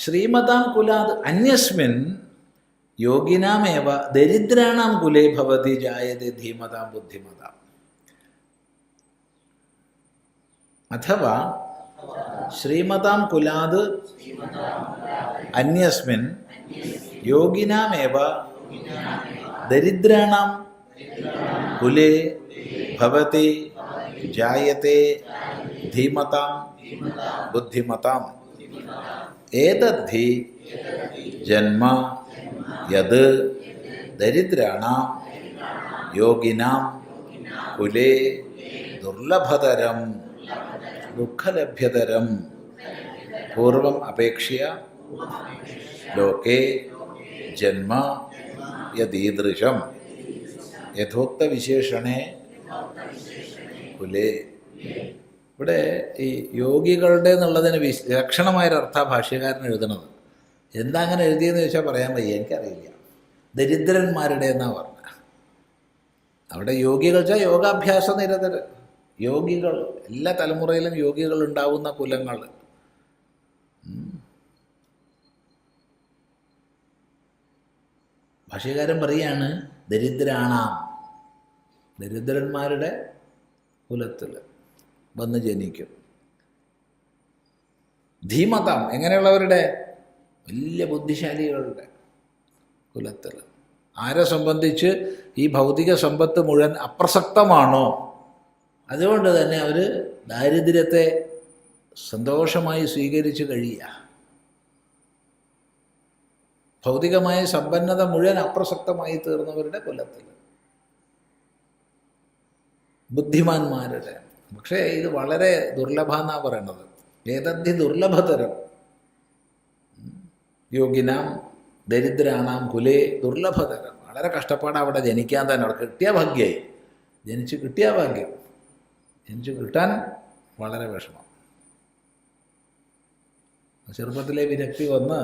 ശ്രീമതാം കുലാത് അന്യസ്മിൻ യോഗിനാമേവ ദരിദ്രാണാം കുലേ ഭവതി ജായതേ ധീമതാം ബുദ്ധിമതാം. അഥവാ ശ്രീമതാം കുലാത് അന്യസ്മിൻ യോഗിനാമേവ ദരിദ്രാണാം കുലേ ഭവതി ജായതേ ധീമതാം ബുദ്ധിമതാം. ഏതദ്ധി ജന്മ യത് ദരിദ്രാണാം യോഗിനാം കുലേ ദുർലഭതരം ദുഃഖലഭ്യതരം പൂർവം അപേക്ഷ്യ ലോകേ ജന്മ യദീദൃശം യഥോക്ത വിശേഷണേ കുലേ. ഇവിടെ ഈ യോഗികളുടെ എന്നുള്ളതിന് ലക്ഷണമായൊരർത്ഥ ഭാഷ്യകാരൻ എഴുതണത്. എന്താ അങ്ങനെ എഴുതിയെന്ന് ചോദിച്ചാൽ പറയാൻ വയ്യ, എനിക്കറിയില്ല. ദരിദ്രന്മാരുടെ എന്നാണ് പറഞ്ഞത്. അവിടെ യോഗികൾ വെച്ചാൽ യോഗാഭ്യാസ നിരതർ, യോഗികൾ, എല്ലാ തലമുറയിലും യോഗികൾ ഉണ്ടാവുന്ന കുലങ്ങൾ. ഭാഷ്യകാരൻ പറയാണ് ദരിദ്രാണാം, ദരിദ്രന്മാരുടെ കുലത്തിൽ വന്ന് ജനിക്കും. ധീമതാം, എങ്ങനെയുള്ളവരുടെ? വലിയ ബുദ്ധിശാലികളുടെ കുലത്തിൽ. ആരെ സംബന്ധിച്ച് ഈ ഭൗതിക സമ്പത്ത് മുഴുവൻ അപ്രസക്തമാണോ, അതുകൊണ്ട് തന്നെ അവർ ദാരിദ്ര്യത്തെ സന്തോഷമായി സ്വീകരിച്ച് കഴിയുക. ഭൗതികമായ സമ്പന്നത മുഴുവൻ അപ്രസക്തമായി തീർന്നവരുടെ കുലത്തിൽ, ബുദ്ധിമാന്മാരുടെ. പക്ഷേ ഇത് വളരെ ദുർലഭ എന്നാണ് പറയണത്. ഏതദ്ധി ദുർലഭതരം യോഗിനാം ദരിദ്രാണാം കുലേ ദുർലഭതരം. വളരെ കഷ്ടപ്പാട് അവിടെ ജനിക്കാൻ തന്നെ. അവിടെ കിട്ടിയ ഭാഗ്യമായി, ജനിച്ച് കിട്ടിയ ഭാഗ്യം, ജനിച്ച് കിട്ടാൻ വളരെ വിഷമം. ചെറുപ്പത്തിലെ വിരക്തി വന്ന്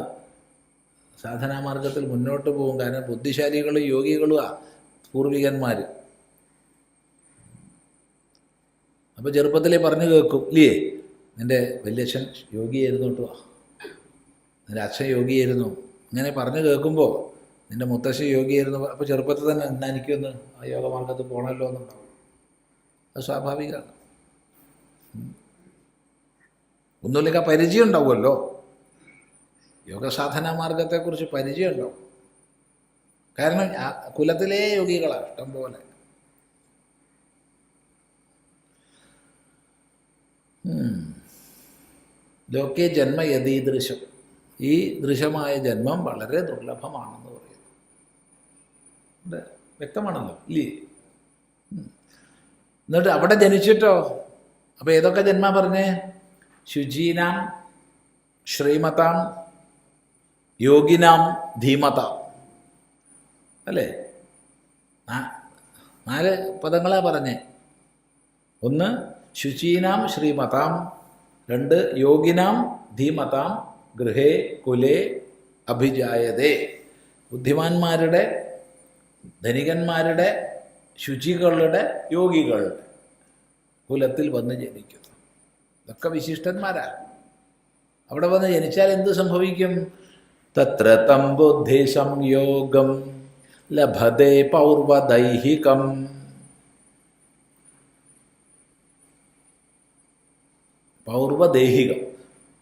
സാധനാമാർഗത്തിൽ മുന്നോട്ട് പോകും. കാരണം ബുദ്ധിശാലികളും യോഗികളുമാണ് പൂർവികന്മാർ. അപ്പോൾ ചെറുപ്പത്തിലേ പറഞ്ഞു കേൾക്കും, ഇല്ലേ, നിൻ്റെ വല്യച്ഛൻ യോഗിയായിരുന്നു കേട്ടോ, നിൻ്റെ അച്ഛൻ യോഗിയായിരുന്നു, ഇങ്ങനെ പറഞ്ഞു കേൾക്കുമ്പോൾ നിൻ്റെ മുത്തശ്ശി യോഗിയായിരുന്നു. അപ്പോൾ ചെറുപ്പത്തിൽ തന്നെ എന്നാ എനിക്കൊന്ന് ആ യോഗമാർഗത്തിൽ പോകണമല്ലോ എന്നുണ്ടാവും. അത് സ്വാഭാവികമാണ്. ഒന്നുമില്ലെങ്കിൽ പരിചയം ഉണ്ടാവുമല്ലോ, യോഗസാധനാ മാർഗത്തെക്കുറിച്ച് പരിചയം ഉണ്ടാവും. കാരണം കുലത്തിലെ യോഗികളാണ് ഇഷ്ടം പോലെ. ലോകേ ജന്മ യതീദൃശം, ഈ ദൃശമായ ജന്മം വളരെ ദുർലഭമാണെന്ന് പറയുന്നു. വ്യക്തമാണല്ലോ, ഇല്ലേ? എന്നിട്ട് അവിടെ ജനിച്ചിട്ടോ, അപ്പോൾ ഏതൊക്കെ ജന്മ പറഞ്ഞേ? ശുചീനാം ശ്രീമതാം യോഗിനാം ധീമതാം, അല്ലേ? 4 പദങ്ങളാണ് പറഞ്ഞേ. 1 ശുചീനാം ശ്രീമതാം, 2 യോഗിനാം ധീമതാം ഗൃഹേ കുലേ അഭിജായതേ. ബുദ്ധിമാന്മാരുടെ, ധനികന്മാരുടെ, ശുചികളുടെ, യോഗികളുടെ കുലത്തിൽ വന്ന് ജനിക്കുന്നു. ഇതൊക്കെ വിശിഷ്ടന്മാരാണ്. അവിടെ വന്ന് ജനിച്ചാൽ എന്ത് സംഭവിക്കും? തത്ര തം ബുദ്ധി സംയോഗം ലഭതേ പൗർവദൈഹികം. പൗർവദേഹികം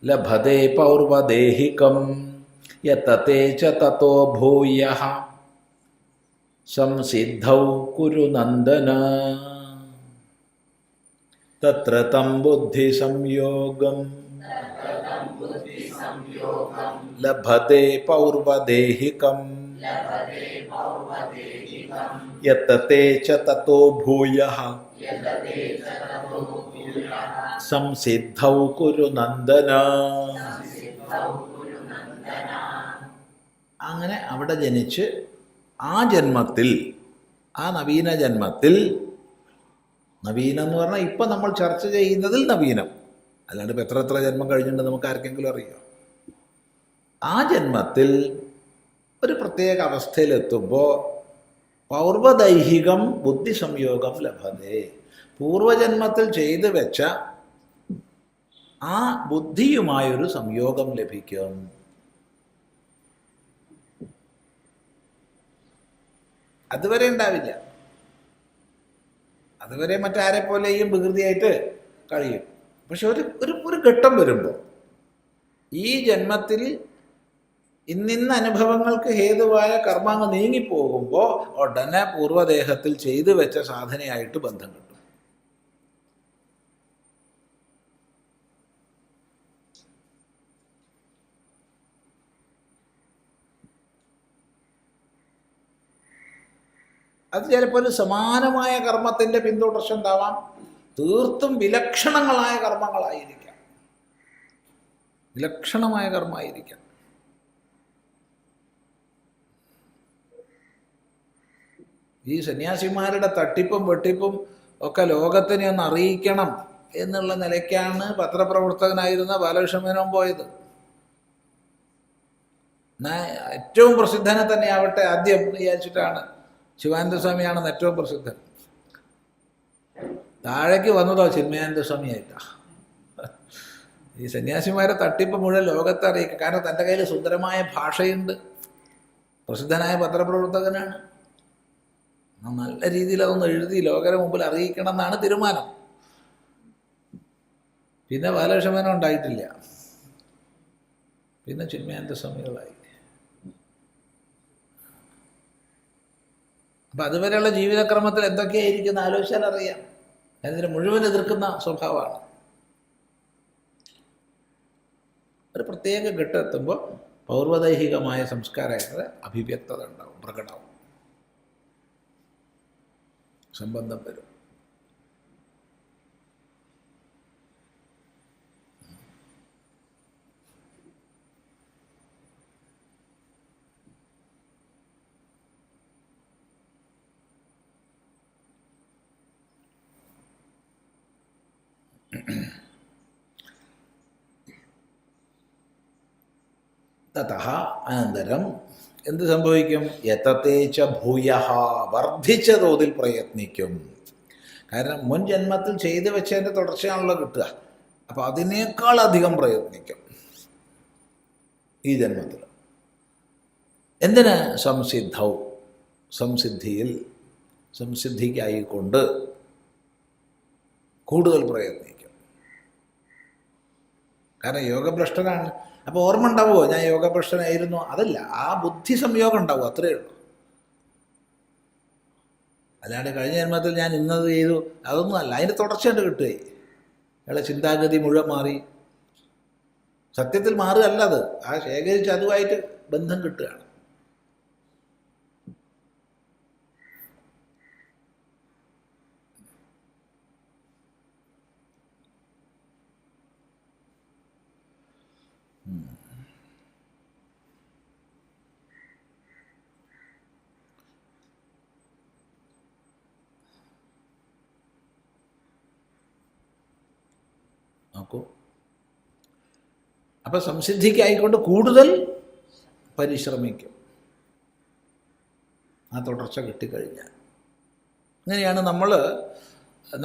ലഭതേ പൗർവദേഹികം യതതേ ച തതോ ഭൂയഃ സംസിദ്ധൗ കുരു നന്ദന. തത്ര തം ബുദ്ധി സംയോഗം ലഭതേ പൗർവദേഹികം യതതേ ച തതോ ഭൂയഃ സംസിദ്ധൗ കുരു നന്ദന. അങ്ങനെ അവിടെ ജനിച്ച് ആ ജന്മത്തിൽ, ആ നവീന ജന്മത്തിൽ, നവീനം എന്ന് പറഞ്ഞാൽ ഇപ്പം നമ്മൾ ചർച്ച ചെയ്യുന്നതിൽ നവീനം, അല്ലാണ്ട് ഇപ്പം എത്ര ജന്മം കഴിഞ്ഞിട്ടുണ്ട് നമുക്ക് ആർക്കെങ്കിലും അറിയാം. ആ ജന്മത്തിൽ ഒരു പ്രത്യേക അവസ്ഥയിലെത്തുമ്പോൾ പൗർവദൈഹികം ബുദ്ധി സംയോഗം ലഭതേ. പൂർവജന്മത്തിൽ ചെയ്തു വെച്ച ആ ബുദ്ധിയുമായൊരു സംയോഗം ലഭിക്കും. അതുവരെ ഉണ്ടാവില്ല. അതുവരെ മറ്റാരെ പോലെയും വികൃതിയായിട്ട് കഴിയും. പക്ഷെ ഒരു ഘട്ടം വരുമ്പോൾ, ഈ ജന്മത്തിൽ ഇന്നിന്ന അനുഭവങ്ങൾക്ക് ഹേതുവായ കർമ്മങ്ങൾ നീങ്ങിപ്പോകുമ്പോൾ ഉടനെ പൂർവ്വദേഹത്തിൽ ചെയ്തു വെച്ച സാധനയായിട്ട് ബന്ധം കിട്ടും. അത് ചിലപ്പോൾ ഒരു സമാനമായ കർമ്മത്തിൻ്റെ പിന്തുടർച്ച ഉണ്ടാവാം. തീർത്തും വിലക്ഷണങ്ങളായ കർമ്മങ്ങളായിരിക്കാം, വിലക്ഷണമായ കർമ്മമായിരിക്കാം. ഈ സന്യാസിമാരുടെ തട്ടിപ്പും വെട്ടിപ്പും ഒക്കെ ലോകത്തിനെ ഒന്ന് അറിയിക്കണം എന്നുള്ള നിലയ്ക്കാണ് പത്രപ്രവർത്തകനായിരുന്ന ബാലകൃഷ്ണ മേനോൻ പോയത്. എന്നാൽ ഏറ്റവും പ്രസിദ്ധനെ തന്നെ ആവട്ടെ ആദ്യം വിചാരിച്ചിട്ടാണ്. ശിവാനന്ദ സ്വാമിയാണെന്ന് ഏറ്റവും പ്രസിദ്ധൻ. താഴേക്ക് വന്നതോ ചിന്മയാനന്ദ സ്വാമിയായിട്ടാണ്. ഈ സന്യാസിമാരെ തട്ടിപ്പ് മുഴുവൻ ലോകത്തെ അറിയിക്കുക. കാരണം തൻ്റെ കയ്യിൽ സുന്ദരമായ ഭാഷയുണ്ട്, പ്രസിദ്ധനായ പത്രപ്രവർത്തകനാണ്. നല്ല രീതിയിൽ അതൊന്ന് എഴുതി ലോകരുടെ മുമ്പിൽ അറിയിക്കണം എന്നാണ് തീരുമാനം. പിന്നെ ബാലകൃഷ്ണമേനോൻ ഉണ്ടായിട്ടില്ല, പിന്നെ ചിന്മയാനന്ദ സ്വാമികളായി. അപ്പം അതുവരെയുള്ള ജീവിതക്രമത്തിൽ എന്തൊക്കെയായിരിക്കും ആലോചിച്ചാൽ അറിയാം. അതിനെ മുഴുവൻ എതിർക്കുന്ന സ്വഭാവമാണ്. ഒരു പ്രത്യേക ഘട്ടം എത്തുമ്പോൾ പൗർവദൈഹികമായ സംസ്കാരങ്ങളുടെ അഭിവ്യക്തത ഉണ്ടാവും, പ്രകടമാവും, സംബന്ധം വരും. തതഃ അനന്തരം എന്ത് സംഭവിക്കും? യതതേച്ച ഭൂയഃ, വർദ്ധിച്ച തോതിൽ പ്രയത്നിക്കും. കാരണം മുൻ ജന്മത്തിൽ ചെയ്തു വെച്ചതിൻ്റെ തുടർച്ചയാണല്ലോ കിട്ടുക. അപ്പം അതിനേക്കാൾ അധികം പ്രയത്നിക്കും ഈ ജന്മത്തിൽ. എന്തിന്? സംസിദ്ധൗ, സംസിദ്ധിയിൽ, സംസിദ്ധിക്കായിക്കൊണ്ട് കൂടുതൽ പ്രയത്നിക്കും. കാരണം യോഗഭ്രഷ്ടനാണ്. അപ്പോൾ ഓർമ്മ ഉണ്ടാവുമോ ഞാൻ യോഗഭ്രഷ്ടനായിരുന്നു? അതല്ല, ആ ബുദ്ധി സംയോഗം ഉണ്ടാവും, അത്രയേ ഉള്ളൂ. അല്ലാണ്ട് കഴിഞ്ഞ ജന്മത്തിൽ ഞാൻ ഇന്നത് ചെയ്തു അതൊന്നും അല്ല. അതിൻ്റെ തുടർച്ചയായിട്ട് കിട്ടുകയായി. അയാളെ ചിന്താഗതി മുഴുവൻ മാറി. സത്യത്തിൽ മാറുകയല്ല, അത് ആ ശേഖരിച്ച് അതുമായിട്ട് ബന്ധം കിട്ടുകയാണ്. നോക്കൂ, അപ്പം സംസിദ്ധിക്കായിക്കൊണ്ട് കൂടുതൽ പരിശ്രമിക്കും ആ തുടർച്ച കിട്ടിക്കഴിഞ്ഞാൽ. അങ്ങനെയാണ്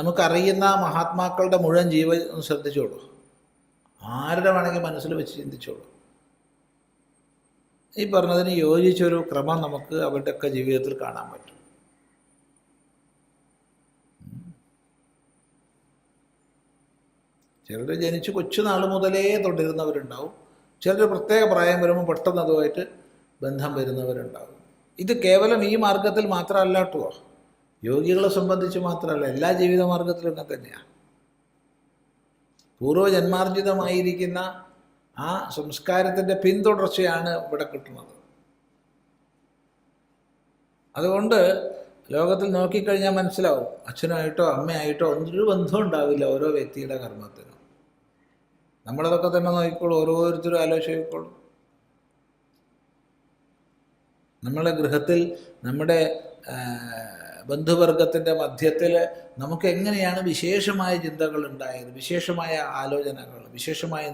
നമുക്കറിയുന്ന മഹാത്മാക്കളുടെ മുഴുവൻ ജീവൻ ശ്രദ്ധിച്ചോളൂ. ആരുടെ വേണമെങ്കിൽ മനസ്സിൽ വെച്ച് ചിന്തിച്ചോളൂ. ഈ പറഞ്ഞതിന് യോജിച്ചൊരു ക്രമം നമുക്ക് അവരുടെയൊക്കെ ജീവിതത്തിൽ കാണാൻ പറ്റും. ചിലർ ജനിച്ച് കൊച്ചുനാൾ മുതലേ തൊട്ടിരുന്നവരുണ്ടാവും. ചിലർ പ്രത്യേക പ്രായം വരുമ്പോൾ പെട്ടെന്ന് അതുമായിട്ട് ബന്ധം വരുന്നവരുണ്ടാവും. ഇത് കേവലം ഈ മാർഗത്തിൽ മാത്രമല്ല കേട്ടോ, യോഗികളെ സംബന്ധിച്ച് മാത്രമല്ല, എല്ലാ ജീവിത മാർഗത്തിലും ഇങ്ങനെ തന്നെയാണ്. പൂർവ്വജന്മാർജിതമായിരിക്കുന്ന ആ സംസ്കാരത്തിൻ്റെ പിന്തുടർച്ചയാണ് ഇവിടെ കിട്ടുന്നത്. അതുകൊണ്ട് ലോകത്തിൽ നോക്കിക്കഴിഞ്ഞാൽ മനസ്സിലാവും, അച്ഛനായിട്ടോ അമ്മയായിട്ടോ ഒന്നൊരു ബന്ധം ഉണ്ടാവില്ല ഓരോ വ്യക്തിയുടെ കർമ്മത്തിനും. നമ്മളതൊക്കെ തന്നെ നോക്കിക്കോളൂ, ഓരോരുത്തരും ആലോചിക്കോളൂ. നമ്മളെ ഗൃഹത്തിൽ, നമ്മുടെ ബന്ധുവർഗത്തിൻ്റെ മധ്യത്തിൽ നമുക്ക് എങ്ങനെയാണ് വിശേഷമായ ചിന്തകൾ ഉണ്ടായത്, വിശേഷമായ ആലോചനകൾ, വിശേഷമായ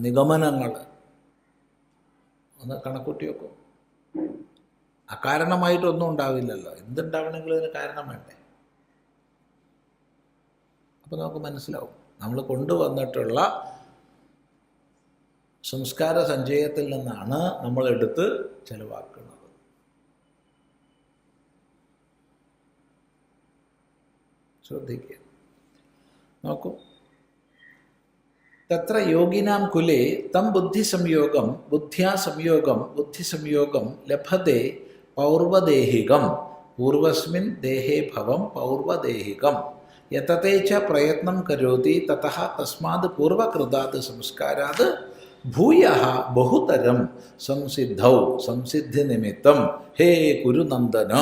നിഗമനങ്ങൾ ഒന്ന് കണക്കൂട്ടി വെക്കും. അകാരണമായിട്ടൊന്നും ഉണ്ടാവില്ലല്ലോ. എന്തുണ്ടാവണമെങ്കിലും അതിന് കാരണം വേണ്ടേ? അപ്പോൾ നമുക്ക് മനസ്സിലാവും നമ്മൾ കൊണ്ടുവന്നിട്ടുള്ള സംസ്കാര സഞ്ചയത്തിൽ നിന്നാണ് നമ്മൾ എടുത്ത് ചെലവാക്കുന്നത്. ശ്രദ്ധിക്കുക. നോക്കൂ, തത്ര യോഗിനാം കുലേ തം ബുദ്ധിസംയോഗം ലഭത്തെ പൗർവദേഹികം പൂർവസ്മിൻ ദേഹേ ഭവം പൗർവദേഹികം യതതേ ച പ്രയത്നം കരോതി തതഃ തസ്മാത് പൂർവകൃതാത് സംസ്കാരാത് ഭൂയഃ ബഹുതരം സംസിദ്ധൗ സംസിദ്ധി നിമിത്തം ഹേ കുരുനന്ദന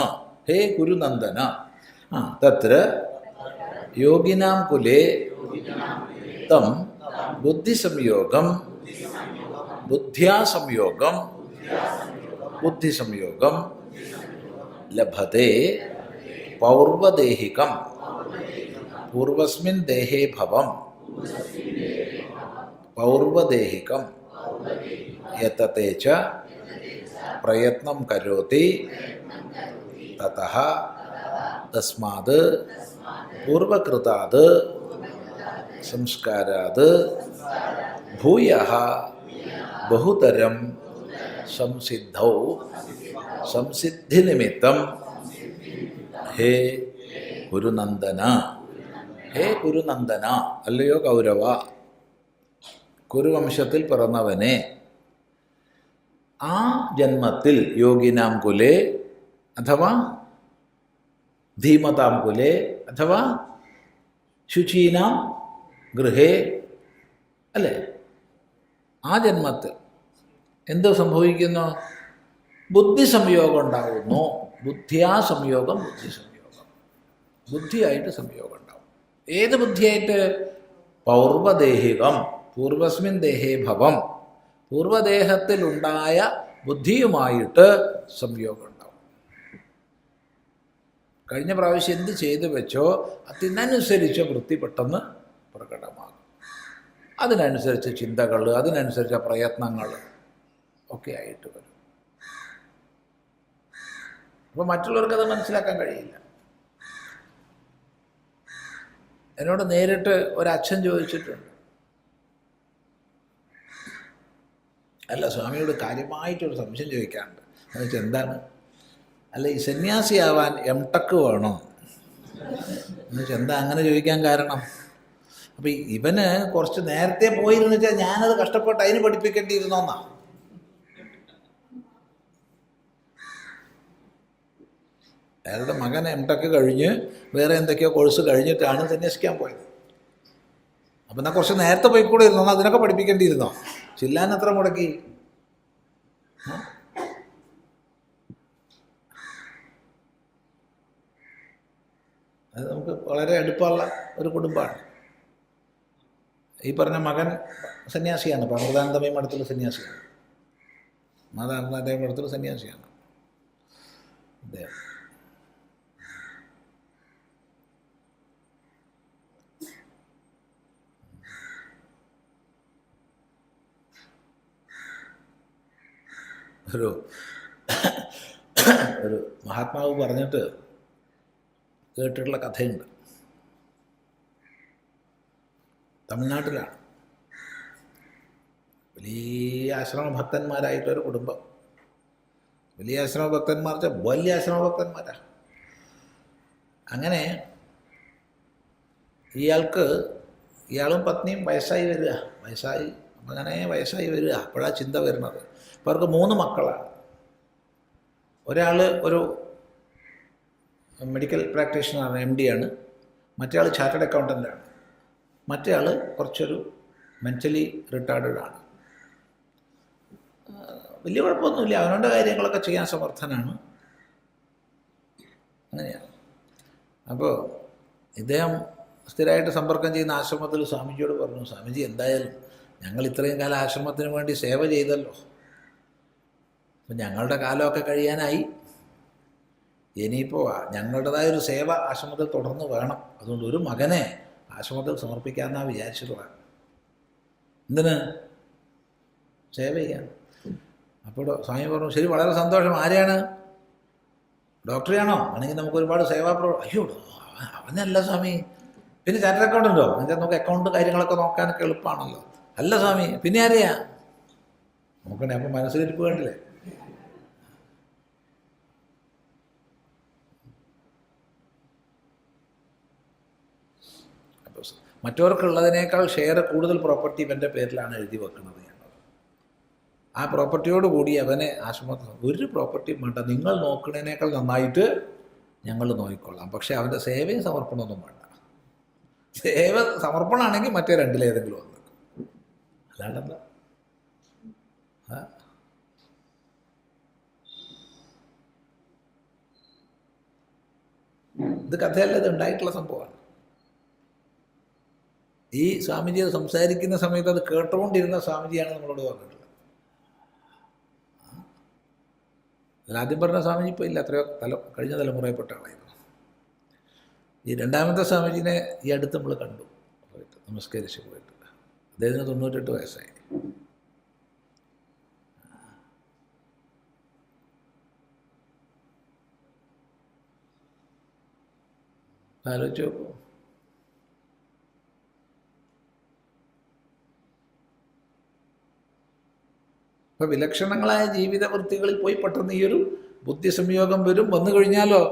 തത്ര യോഗിനാം കുലേ തം ബുദ്ധിസംയോഗം ലഭത്തെ പൗർവദേഹികം പൂർവസ്മിൻ ദേഹേ ഭവം പൗർവദേഹികം യതതേ ച പ്രയത്നം കരോതി തതഃ തസ്മാത് പൂർവകൃതാത് സംസ്കാരാത് ഭൂയഃ ബഹുതരം സംസിദ്ധൗ സംസിദ്ധിനിമിത്തം ഹേ കുരുനന്ദന, ഹേ കുരുനന്ദന, അല്ലയോ കൗരവ, കുരുവംശത്തിൽ പിറന്നവനെ, ആ ജന്മത്തിൽ യോഗിനാം കുലേ അഥവാ ധീമതാം കുലേ അഥവാ ശുചീനാം ഗൃഹേ, അല്ലേ, ആ ജന്മത്തിൽ എന്ത് സംഭവിക്കുന്നു? ബുദ്ധി സംയോഗം ഉണ്ടാകുന്നു. ബുദ്ധിയാ സംയോഗം, ബുദ്ധി സംയോഗം, ബുദ്ധിയായിട്ട് സംയോഗം ഉണ്ടാവും. ഏത് ബുദ്ധിയായിട്ട്? പൗർവദേഹികം, പൂർവസ്മിൻ ദേഹേ ഭവം, പൂർവദേഹത്തിലുണ്ടായ ബുദ്ധിയുമായിട്ട് സംയോഗം ഉണ്ടാവും. കഴിഞ്ഞ പ്രാവശ്യം എന്ത് ചെയ്തു വെച്ചോ അതിനനുസരിച്ച് വൃത്തി പെട്ടെന്ന് പ്രകടമാകും. അതിനനുസരിച്ച് ചിന്തകൾ, അതിനനുസരിച്ച പ്രയത്നങ്ങൾ ഒക്കെ ആയിട്ട് വരും. അപ്പോൾ മറ്റുള്ളവർക്ക് അത് മനസ്സിലാക്കാൻ കഴിയില്ല. എന്നോട് നേരിട്ട് ഒരച്ഛൻ ചോദിച്ചിട്ടുണ്ട്, അല്ല സ്വാമിയോട് കാര്യമായിട്ടൊരു സംശയം ചോദിക്കാറുണ്ട്. എന്ന് വെച്ചാൽ എന്താണ്? അല്ല, ഈ സന്യാസിയാവാൻ M.Tech വേണോ? എന്ന് വെച്ചാൽ എന്താ അങ്ങനെ ചോദിക്കാൻ കാരണം? അപ്പം ഇവന് കുറച്ച് നേരത്തെ പോയിരുന്നു വെച്ചാൽ ഞാനത് കഷ്ടപ്പെട്ട് അതിന് പഠിപ്പിക്കേണ്ടിയിരുന്നോന്നാ. അയാളുടെ മകൻ M.Tech കഴിഞ്ഞ് വേറെ എന്തൊക്കെയോ കോഴ്സ് കഴിഞ്ഞിട്ടാണ് സന്യസിക്കാൻ പോയത്. അപ്പം എന്നാൽ കുറച്ച് നേരത്തെ പോയിക്കൂടെ ഇരുന്നോ? അതിനൊക്കെ പഠിപ്പിക്കേണ്ടിയിരുന്നോ? ചില്ലാൻ എത്ര മുടക്കി? അത് നമുക്ക് വളരെ അടുപ്പമുള്ള ഒരു കുടുംബമാണ്. ഈ പറഞ്ഞ മകൻ സന്യാസിയാണ്, അമൃതാനന്ദമയി മഠത്തിൽ സന്യാസിയാണ്, മാതാനന്ദമയി മഠത്തിൽ സന്യാസിയാണ് അദ്ദേഹം. ഒരു മഹാത്മാവ് പറഞ്ഞിട്ട് കേട്ടിട്ടുള്ള കഥയുണ്ട്. തമിഴ്നാട്ടിലാണ്. വലിയ ആശ്രമഭക്തന്മാരായിട്ടൊരു കുടുംബം. വലിയ ആശ്രമഭക്തന്മാർ വെച്ചാൽ വലിയ ആശ്രമഭക്തന്മാരാണ്. അങ്ങനെ ഇയാളും പത്നിയും വയസ്സായി വരിക. അങ്ങനെ വയസ്സായി വരിക. അപ്പോഴാണ് ചിന്ത വരുന്നത്. അപ്പോൾ അവർക്ക് 3 മക്കളാണ്. ഒരാൾ ഒരു മെഡിക്കൽ പ്രാക്ടീഷണറാണ്, MD ആണ്. മറ്റേ ആൾ ചാർട്ടേഡ് അക്കൗണ്ടൻ്റാണ്. മറ്റേ ആൾ കുറച്ചൊരു മെൻ്റലി റിട്ടാർഡഡ് ആണ്. വലിയ കുഴപ്പമൊന്നുമില്ല, അവനവൻ്റെ കാര്യങ്ങളൊക്കെ ചെയ്യാൻ സമർത്ഥനാണ്. അങ്ങനെയാണ്. അപ്പോൾ ഇദ്ദേഹം സ്ഥിരമായിട്ട് സമ്പർക്കം ചെയ്യുന്ന ആശ്രമത്തിൽ സ്വാമിജിയോട് പറഞ്ഞു, സ്വാമിജി എന്തായാലും ഞങ്ങൾ ഇത്രയും കാലം ആശ്രമത്തിന് വേണ്ടി സേവ ചെയ്തല്ലോ, അപ്പം ഞങ്ങളുടെ കാലമൊക്കെ കഴിയാനായി, ഇനിയിപ്പോൾ ഞങ്ങളുടേതായൊരു സേവ ആശ്രമത്തിൽ തുടർന്ന് വേണം. അതുകൊണ്ട് ഒരു മകനെ ആശ്രമത്തിൽ സമർപ്പിക്കാമെന്നാണ് വിചാരിച്ചിട്ടുള്ളത്. എന്തിന്? സേവ ചെയ്യാൻ. അപ്പോൾ സ്വാമി പറഞ്ഞു, ശരി, വളരെ സന്തോഷം. ആരെയാണ്? ഡോക്ടറെയാണോ? ആണെങ്കിൽ നമുക്ക് ഒരുപാട് അയ്യോ അവനല്ല സ്വാമി. പിന്നെ ചാർട്ടേഡ് അക്കൗണ്ടൻ്റോ? എന്നുവെച്ചാൽ നമുക്ക് അക്കൗണ്ട് കാര്യങ്ങളൊക്കെ നോക്കാനൊക്കെ എളുപ്പമാണല്ലോ. അല്ല സ്വാമി. പിന്നെ ആരെയാ? നോക്കണേ. അപ്പം മനസ്സിലിരിപ്പ് വേണ്ടില്ലേ? അപ്പോൾ മറ്റവർക്കുള്ളതിനേക്കാൾ ഷെയർ കൂടുതൽ പ്രോപ്പർട്ടി ഇവൻ്റെ പേരിലാണ് എഴുതി വെക്കുന്നത്. ആ പ്രോപ്പർട്ടിയോട് കൂടി അവനെ ആശ്രമത്തിൽ ഒരു പ്രോപ്പർട്ടിയും വേണ്ട, നിങ്ങൾ നോക്കുന്നതിനേക്കാൾ നന്നായിട്ട് ഞങ്ങൾ നോക്കിക്കൊള്ളാം, പക്ഷേ അവൻ്റെ സേവയും സമർപ്പണമൊന്നും വേണ്ട. സേവ സമർപ്പണമാണെങ്കിൽ മറ്റേ രണ്ടിലേതെങ്കിലും ഒന്ന്, അല്ലാണ്ടല്ല. ഇത് കഥയല്ല, ഇത് ഉണ്ടായിട്ടുള്ള സംഭവമാണ്. ഈ സ്വാമിജി അത് സംസാരിക്കുന്ന സമയത്ത് അത് കേട്ടുകൊണ്ടിരുന്ന സ്വാമിജിയാണ് നമ്മളോട് പറഞ്ഞിട്ടുള്ളത്. അതിലാദ്യം പറഞ്ഞ സ്വാമിജി ഇപ്പോൾ ഇല്ല, എത്രയോ കഴിഞ്ഞ തലമുറയിൽപ്പെട്ട ആളായിരുന്നു. ഈ രണ്ടാമത്തെ സ്വാമിജിനെ ഈ അടുത്ത് നമ്മൾ കണ്ടു, പോയിട്ട് നമസ്കരിച്ച് പോയിട്ട്. അദ്ദേഹത്തിന് 98 വയസ്സായി. ആലോചിച്ച് നോക്കൂ. അപ്പൊ വിലക്ഷണങ്ങളായ ജീവിത വൃത്തികളിൽ പോയി പെട്ടെന്ന് ഈ ഒരു ബുദ്ധി സംയോഗം വന്നു കഴിഞ്ഞാലോ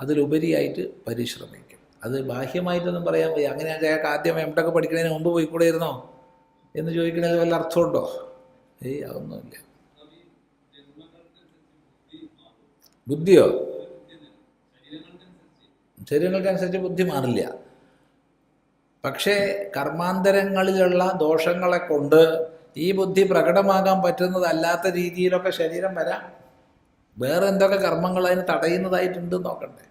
അതിലുപരിയായിട്ട് പരിശ്രമിക്കും. അത് ബാഹ്യമായിട്ടൊന്നും പറയാൻ വയ്യ. അങ്ങനെ അയാൾക്ക് ആദ്യം എംടെക്ക് പഠിക്കുന്നതിന് മുമ്പ് പോയിക്കൂടെ ഇരുന്നോ എന്ന് ചോദിക്കുന്നതിൽ വല്ല അർത്ഥമുണ്ടോ? അതൊന്നുമില്ല. ബുദ്ധിയോ? ശരീരങ്ങൾക്കനുസരിച്ച് ബുദ്ധി മാറില്ല. പക്ഷേ കർമാന്തരങ്ങളിലുള്ള ദോഷങ്ങളെ കൊണ്ട് ഈ ബുദ്ധി പ്രകടമാകാൻ പറ്റുന്നതല്ലാത്ത രീതിയിലൊക്കെ ശരീരം വരാം. വേറെ എന്തൊക്കെ കർമ്മങ്ങൾ അതിന് തടയുന്നതായിട്ടുണ്ട് നോക്കണ്ടേ.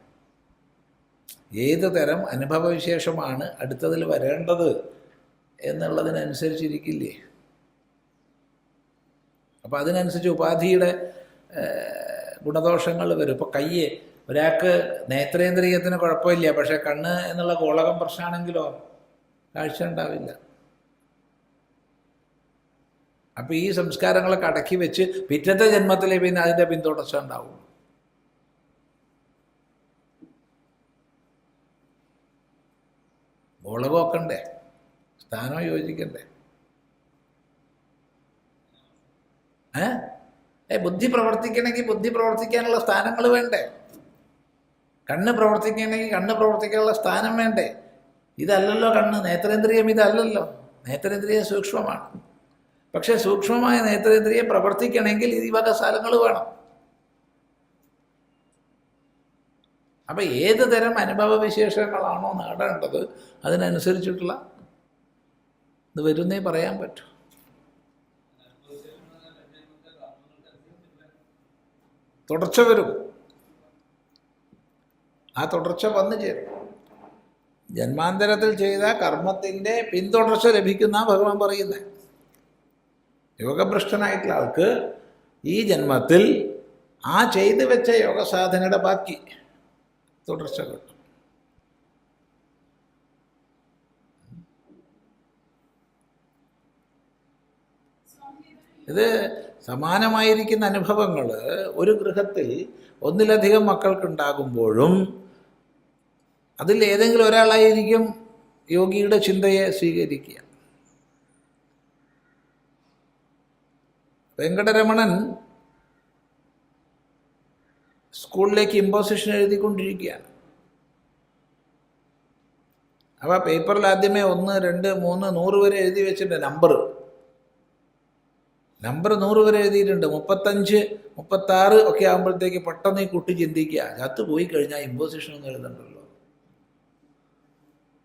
ഏത് തരം അനുഭവവിശേഷമാണ് അടുത്തതിൽ വരേണ്ടത് എന്നുള്ളതിനനുസരിച്ചിരിക്കില്ലേ. അപ്പം അതിനനുസരിച്ച് ഉപാധിയുടെ ഗുണദോഷങ്ങൾ വരും. ഇപ്പോൾ കയ്യ് ഒരാൾക്ക് നേത്രേന്ദ്രിയത്തിന് കുഴപ്പമില്ല, പക്ഷേ കണ്ണ് എന്നുള്ള ഗോളകം പ്രശ്നമാണെങ്കിലോ കാഴ്ച ഉണ്ടാവില്ല. അപ്പം ഈ സംസ്കാരങ്ങളൊക്കെ അടക്കി വെച്ച് പിറ്റത്തെ ജന്മത്തിലേ പിന്നെ അതിൻ്റെ പിന്തുടർച്ച ഉണ്ടാവും. ഗോളകം വെക്കണ്ടേ, സ്ഥാനം യോജിക്കണ്ടേ? ബുദ്ധി പ്രവർത്തിക്കണമെങ്കിൽ ബുദ്ധി പ്രവർത്തിക്കാനുള്ള സ്ഥാനങ്ങൾ വേണ്ടേ? കണ്ണ് പ്രവർത്തിക്കണമെങ്കിൽ കണ്ണ് പ്രവർത്തിക്കാനുള്ള സ്ഥാനം വേണ്ടേ? ഇതല്ലല്ലോ കണ്ണ്, നേത്രേന്ദ്രിയം ഇതല്ലല്ലോ. നേത്രേന്ദ്രിയം സൂക്ഷ്മമാണ്. പക്ഷേ സൂക്ഷ്മമായ നേത്രേന്ദ്രിയം പ്രവർത്തിക്കണമെങ്കിൽ ഈ വക സ്ഥലങ്ങൾ വേണം. അപ്പം ഏത് തരം അനുഭവവിശേഷങ്ങളാണോ നേടേണ്ടത് അതിനനുസരിച്ചിട്ടുള്ള ഇത് വരുന്നേ പറയാൻ പറ്റൂ. തുടർച്ച വരും. ആ തുടർച്ച വന്നു ചേരും. ജന്മാന്തരത്തിൽ ചെയ്ത കർമ്മത്തിൻ്റെ പിന്തുടർച്ച ലഭിക്കുന്ന ഭഗവാൻ പറയുന്നത്. യോഗഭ്രഷ്ടനായിട്ടുള്ള ആൾക്ക് ഈ ജന്മത്തിൽ ആ ചെയ്തു വെച്ച യോഗസാധനയുടെ ബാക്കി തുടർച്ച കിട്ടും. ഇത് സമാനമായിരിക്കുന്ന അനുഭവങ്ങൾ ഒരു ഗൃഹത്തിൽ ഒന്നിലധികം മക്കൾക്കുണ്ടാകുമ്പോഴും അതിൽ ഏതെങ്കിലും ഒരാളായിരിക്കും യോഗിയുടെ ചിന്തയെ സ്വീകരിക്കുക. വെങ്കടരമണൻ സ്കൂളിലേക്ക് ഇമ്പോസിഷൻ എഴുതിക്കൊണ്ടിരിക്കുകയാണ്. അപ്പോൾ പേപ്പറിൽ ആദ്യമേ 1, 2, 3, 100 വരെ എഴുതി വെച്ചിട്ടുണ്ട്. നമ്പർ 100 വരെ എഴുതിയിട്ടുണ്ട്. 35, 36 ഒക്കെ ആകുമ്പോഴത്തേക്ക് പെട്ടെന്ന് ഈ കുട്ടി ചിന്തിക്കുക, ചത്ത് പോയി കഴിഞ്ഞാൽ ഇമ്പോസിഷൻ ഒന്നും എഴുതണ്ടല്ലോ.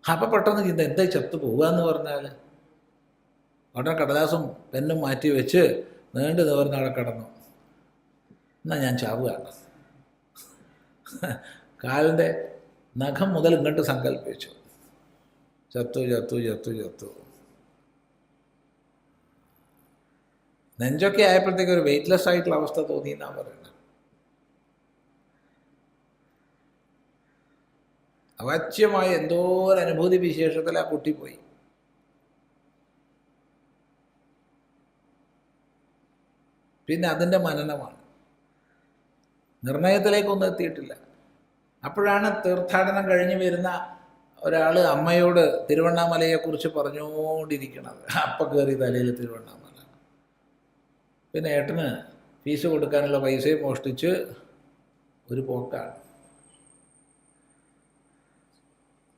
അപ്പം പെട്ടെന്ന് ചിന്ത, എന്താ ചത്ത് പോവുക എന്ന് പറഞ്ഞാൽ ഉടനെ കടലാസും പെന്നും മാറ്റി വെച്ച് നീണ്ടു നിവർന്ന് അവിടെ കിടന്നു. എന്നാൽ ഞാൻ ചാവുകയാണ്. കാലിൻ്റെ നഖം മുതൽ ഇങ്ങോട്ട് സങ്കല്പിച്ചു, ചത്തു ചത്തു ചത്തു ചത്തു. നെഞ്ചൊക്കെ ആയപ്പോഴത്തേക്ക് ഒരു വെയ്റ്റ്ലെസ് ആയിട്ടുള്ള അവസ്ഥ തോന്നി എന്നാണ് പറയുന്നത്. അവാച്യമായ എന്തോ ഒരു അനുഭൂതി വിശേഷത്തിൽ ആ കുട്ടി പോയി. പിന്നെ അതിൻ്റെ മനനമാണ്, നിർണയത്തിലേക്കൊന്നും എത്തിയിട്ടില്ല. അപ്പോഴാണ് തീർത്ഥാടനം കഴിഞ്ഞ് വരുന്ന ഒരാൾ അമ്മയോട് തിരുവണ്ണാമലയെക്കുറിച്ച് പറഞ്ഞുകൊണ്ടിരിക്കുന്നത്. അപ്പം കയറി തലയിൽ തിരുവണ്ണാമല. പിന്നെ ഏട്ടന് ഫീസ് കൊടുക്കാനുള്ള പൈസയും മോഷ്ടിച്ച് ഒരു പോക്കാണ്.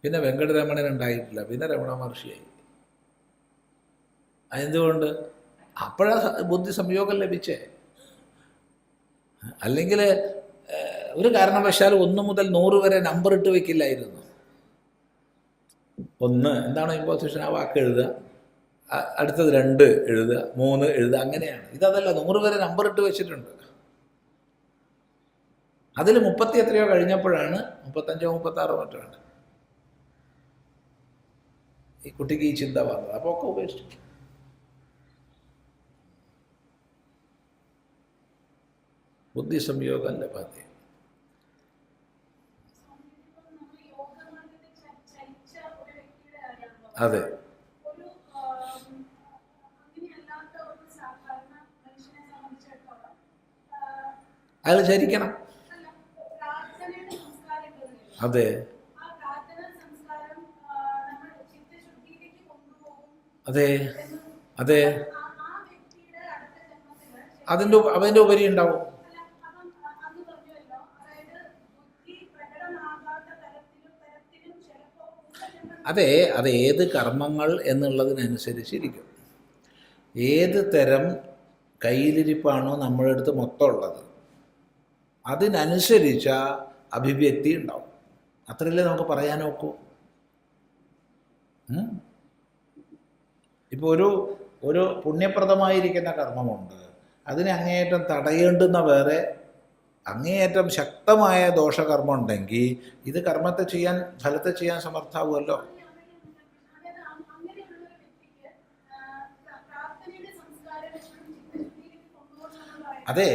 പിന്നെ വെങ്കടരമണൻ ഉണ്ടായിട്ടില്ല, പിന്നെ രമണ മഹർഷിയായി. എന്തുകൊണ്ട്? അപ്പോഴാണ് ബുദ്ധി സംയോഗം ലഭിച്ചേ. അല്ലെങ്കിൽ ഒരു കാരണവശാലും 1 മുതൽ 100 വരെ നമ്പർ ഇട്ട് വെക്കില്ലായിരുന്നു. 1 എന്താണോ ഇമ്പോസിഷൻ, ആ വാക്ക് എഴുതുക, അടുത്തത് 2 എഴുതുക, 3 എഴുതുക, അങ്ങനെയാണ്. ഇതല്ല, 100 വരെ നമ്പർ ഇട്ട് വെച്ചിട്ടുണ്ട്. അതിൽ 30 എത്രയോ കഴിഞ്ഞപ്പോഴാണ്, 35 36 മറ്റോ ആണ് ഈ കുട്ടിക്ക് ഈ ചിന്ത വന്നത്. അപ്പോൾ ഒക്കെ ഉപേക്ഷിച്ചു. ബുദ്ധി സംയോഗം ലഭത്തെ. അതെ, അയാൾ ചരിക്കണം. അതെ, അതെ അതെ, അതിൻ്റെ ഉപരി ഉണ്ടാവും. അതെ, അത് ഏത് കർമ്മങ്ങൾ എന്നുള്ളതിനനുസരിച്ചിരിക്കും. ഏത് തരം കയ്യിലിരിപ്പാണോ നമ്മുടെ അടുത്ത് മൊത്തം ഉള്ളത് അതിനനുസരിച്ച അഭിവ്യക്തി ഉണ്ടാവും. അത്രയല്ലേ നമുക്ക് പറയാൻ നോക്കൂ. ഇപ്പോൾ ഒരു പുണ്യപ്രദമായിരിക്കുന്ന കർമ്മമുണ്ട്, അതിനെ അങ്ങേയറ്റം തടയേണ്ടുന്ന വേറെ അങ്ങേയറ്റം ശക്തമായ ദോഷകർമ്മം ഉണ്ടെങ്കിൽ ഇത് കർമ്മത്തെ ചെയ്യാൻ, ഫലത്തെ ചെയ്യാൻ സമർത്ഥാവുമല്ലോ. അതെ,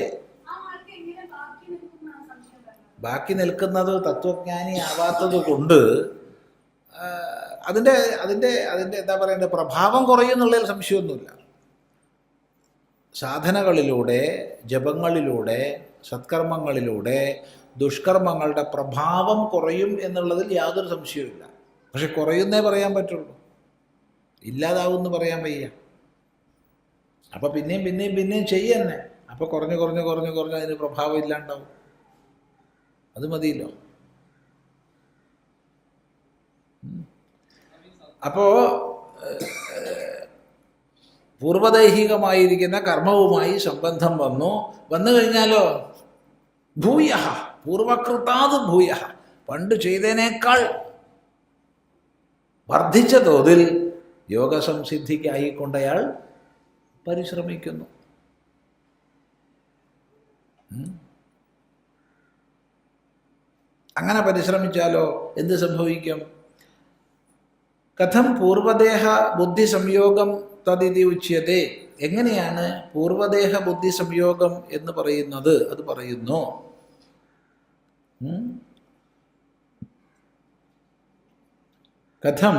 ബാക്കി നിൽക്കുന്നത് തത്വജ്ഞാനി ആവാത്തത് കൊണ്ട് അതിൻ്റെ അതിൻ്റെ അതിൻ്റെ എന്താ പറയേണ്ടത്, പ്രഭാവം കുറയുന്നുള്ളതിൽ സംശയമൊന്നുമില്ല. സാധനകളിലൂടെ, ജപങ്ങളിലൂടെ, സത്കർമ്മങ്ങളിലൂടെ ദുഷ്കർമ്മങ്ങളുടെ പ്രഭാവം കുറയും എന്നുള്ളതിൽ യാതൊരു സംശയവുമില്ല. പക്ഷെ കുറയുന്നേ പറയാൻ പറ്റുള്ളൂ, ഇല്ലാതാവുമെന്ന് പറയാൻ വയ്യ. അപ്പോൾ പിന്നെയും പിന്നെയും പിന്നെയും ചെയ്യുന്നെ, അപ്പോൾ കുറഞ്ഞ് കുറഞ്ഞ് കുറഞ്ഞ് കുറഞ്ഞ് അതിന് പ്രഭാവം ഇല്ലാണ്ടാവും. അത് മതിയല്ലോ. അപ്പോൾ പൂർവദൈഹികമായിരിക്കുന്ന കർമ്മവുമായി സംബന്ധം വന്നു കഴിഞ്ഞാലോ ഭൂയ, പൂർവകൃതാത് ഭൂയ, പണ്ട് ചെയ്തതിനേക്കാൾ വർദ്ധിച്ച തോതിൽ യോഗസംസിദ്ധിക്കായിക്കൊണ്ട് അയാൾ പരിശ്രമിക്കുന്നു. അങ്ങനെ പരിശ്രമിച്ചാലോ എന്ത് സംഭവിക്കും? കഥം പൂർവദേഹ ബുദ്ധി സംയോഗം തദിതി ഉച്യത്തെ. എങ്ങനെയാണ് പൂർവദേഹ ബുദ്ധി സംയോഗം എന്ന് പറയുന്നത്? അത് പറയുന്നു, കഥം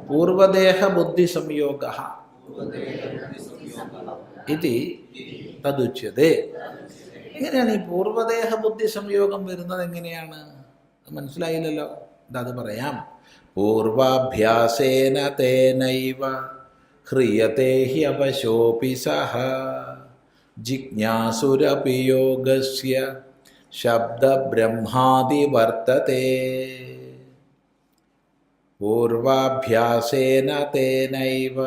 പൂർവദേഹ ബുദ്ധി സംയോഗഃ ഇതി തദുച്യത്തെ. എങ്ങനെയാണ് ഈ പൂർവദേഹ ബുദ്ധി സംയോഗം വരുന്നത്? എങ്ങനെയാണ് മനസ്സിലായില്ലല്ലോ. അത് പറയാം. പൂർവാഭ്യാസേന തേനൈവ ഹ്രിയത്തെ ഹ്യവശോപി സഹ ജിജ്ഞാസുരപി യോഗസ്യ ശബ്ദബ്രഹ്മാദി വർത്തത്തെ. പൂർവാഭ്യാസേന തേനൈവ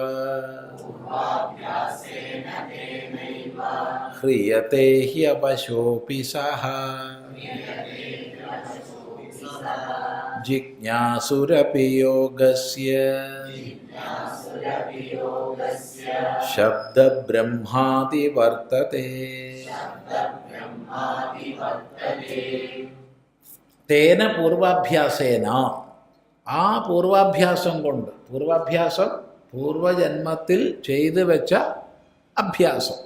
ഹ്രിയത്തെ ഹ്യവശോപി സഹ ജിജ്ഞാസുരപി യോഗസ്യ ശബ്ദബ്രഹ്മാദി വർത്തത്തെ. തേന പൂർവാഭ്യാസേന, ആ പൂർവാഭ്യാസം കൊണ്ട്, പൂർവാഭ്യാസം പൂർവജന്മത്തിൽ ചെയ്തു വെച്ച അഭ്യാസം,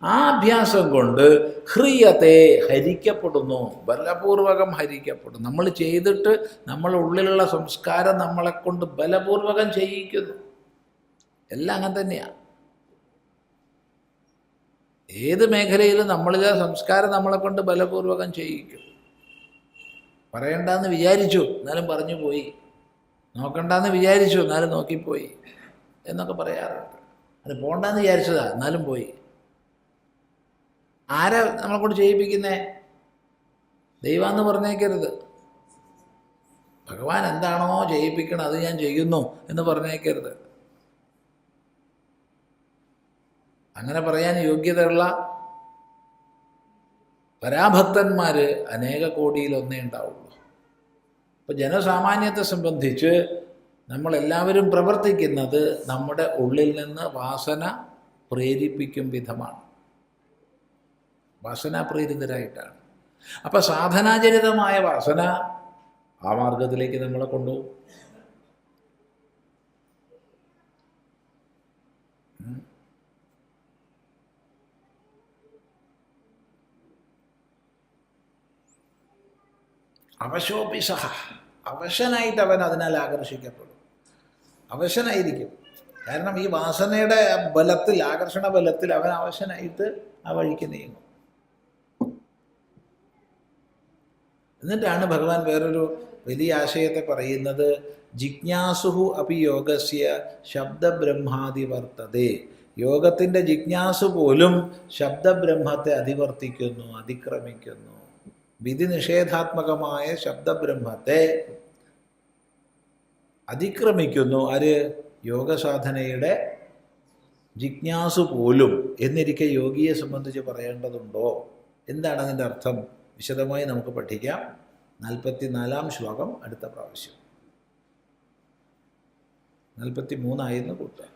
ആ അഭ്യാസം കൊണ്ട് ഹ്രിയത്തെ ഹരിക്കപ്പെടുന്നു, ബലപൂർവകം ഹരിക്കപ്പെടുന്നു. നമ്മൾ ചെയ്തിട്ട് നമ്മളെ ഉള്ളിലുള്ള സംസ്കാരം നമ്മളെ കൊണ്ട് ബലപൂർവകം ചെയ്യിക്കുന്നു. എല്ലാം അങ്ങനെ തന്നെയാണ്. ഏത് മേഖലയിലും നമ്മളിലെ സംസ്കാരം നമ്മളെ കൊണ്ട് ബലപൂർവകം ചെയ്യിക്കും. പറയണ്ടെന്ന് വിചാരിച്ചു എന്നാലും പറഞ്ഞു പോയി, നോക്കണ്ടെന്ന് വിചാരിച്ചു എന്നാലും നോക്കിപ്പോയി എന്നൊക്കെ പറയാറുണ്ട്. അത് പോണ്ടെന്ന് വിചാരിച്ചതാ എന്നാലും പോയി. ആരാ നമ്മളെ കൊണ്ട് ചെയ്യിപ്പിക്കുന്നേ? ദൈവമെന്ന് പറഞ്ഞേക്കരുത്. ഭഗവാൻ എന്താണോ ചെയ്യിപ്പിക്കണം അത് ഞാൻ ചെയ്യുന്നു എന്ന് പറഞ്ഞേക്കരുത്. അങ്ങനെ പറയാൻ യോഗ്യതയുള്ള പരാഭക്തന്മാർ അനേക കോടിയിൽ ഒന്നേ ഉണ്ടാവുള്ളൂ. അപ്പോൾ ജനസാമാന്യത്തെ സംബന്ധിച്ച് നമ്മളെല്ലാവരും പ്രവർത്തിക്കുന്നത് നമ്മുടെ ഉള്ളിൽ നിന്ന് വാസന പ്രേരിപ്പിക്കും വിധമാണ്, വാസനാപ്രേരിതരായിട്ടാണ്. അപ്പം സാധനാജനിതമായ വാസന ആ മാർഗത്തിലേക്ക് നമ്മളെ കൊണ്ടുപോകും. അവശോപി സഹ, അവശനായിട്ട് അവൻ അതിനാൽ ആകർഷിക്കപ്പെടും. അവശനായിരിക്കും. കാരണം ഈ വാസനയുടെ ബലത്തിൽ, ആകർഷണ ബലത്തിൽ അവൻ അവശനായിട്ട് ആ വഴിക്ക് നീങ്ങും. എന്നിട്ടാണ് ഭഗവാൻ വേറൊരു വലിയ ആശയത്തെ പറയുന്നത്. ജിജ്ഞാസുഹു അപി യോഗസ്യ ശബ്ദബ്രഹ്മാതി വർത്തതേ. യോഗത്തിൻ്റെ ജിജ്ഞാസു പോലും ശബ്ദബ്രഹ്മത്തെ അതിവർത്തിക്കുന്നു, അതിക്രമിക്കുന്നു. വിധി നിഷേധാത്മകമായ ശബ്ദബ്രഹ്മത്തെ അതിക്രമിക്കുന്നു. ആര്? യോഗസാധനയുടെ ജിജ്ഞാസു പോലും. എന്നിരിക്കെ യോഗിയെ സംബന്ധിച്ച് പറയേണ്ടതുണ്ടോ? എന്താണ് അതിൻ്റെ അർത്ഥം? വിശദമായി നമുക്ക് പഠിക്കാം. 44-ാം ശ്ലോകം അടുത്ത പ്രാവശ്യം. 43 കൂട്ടുക.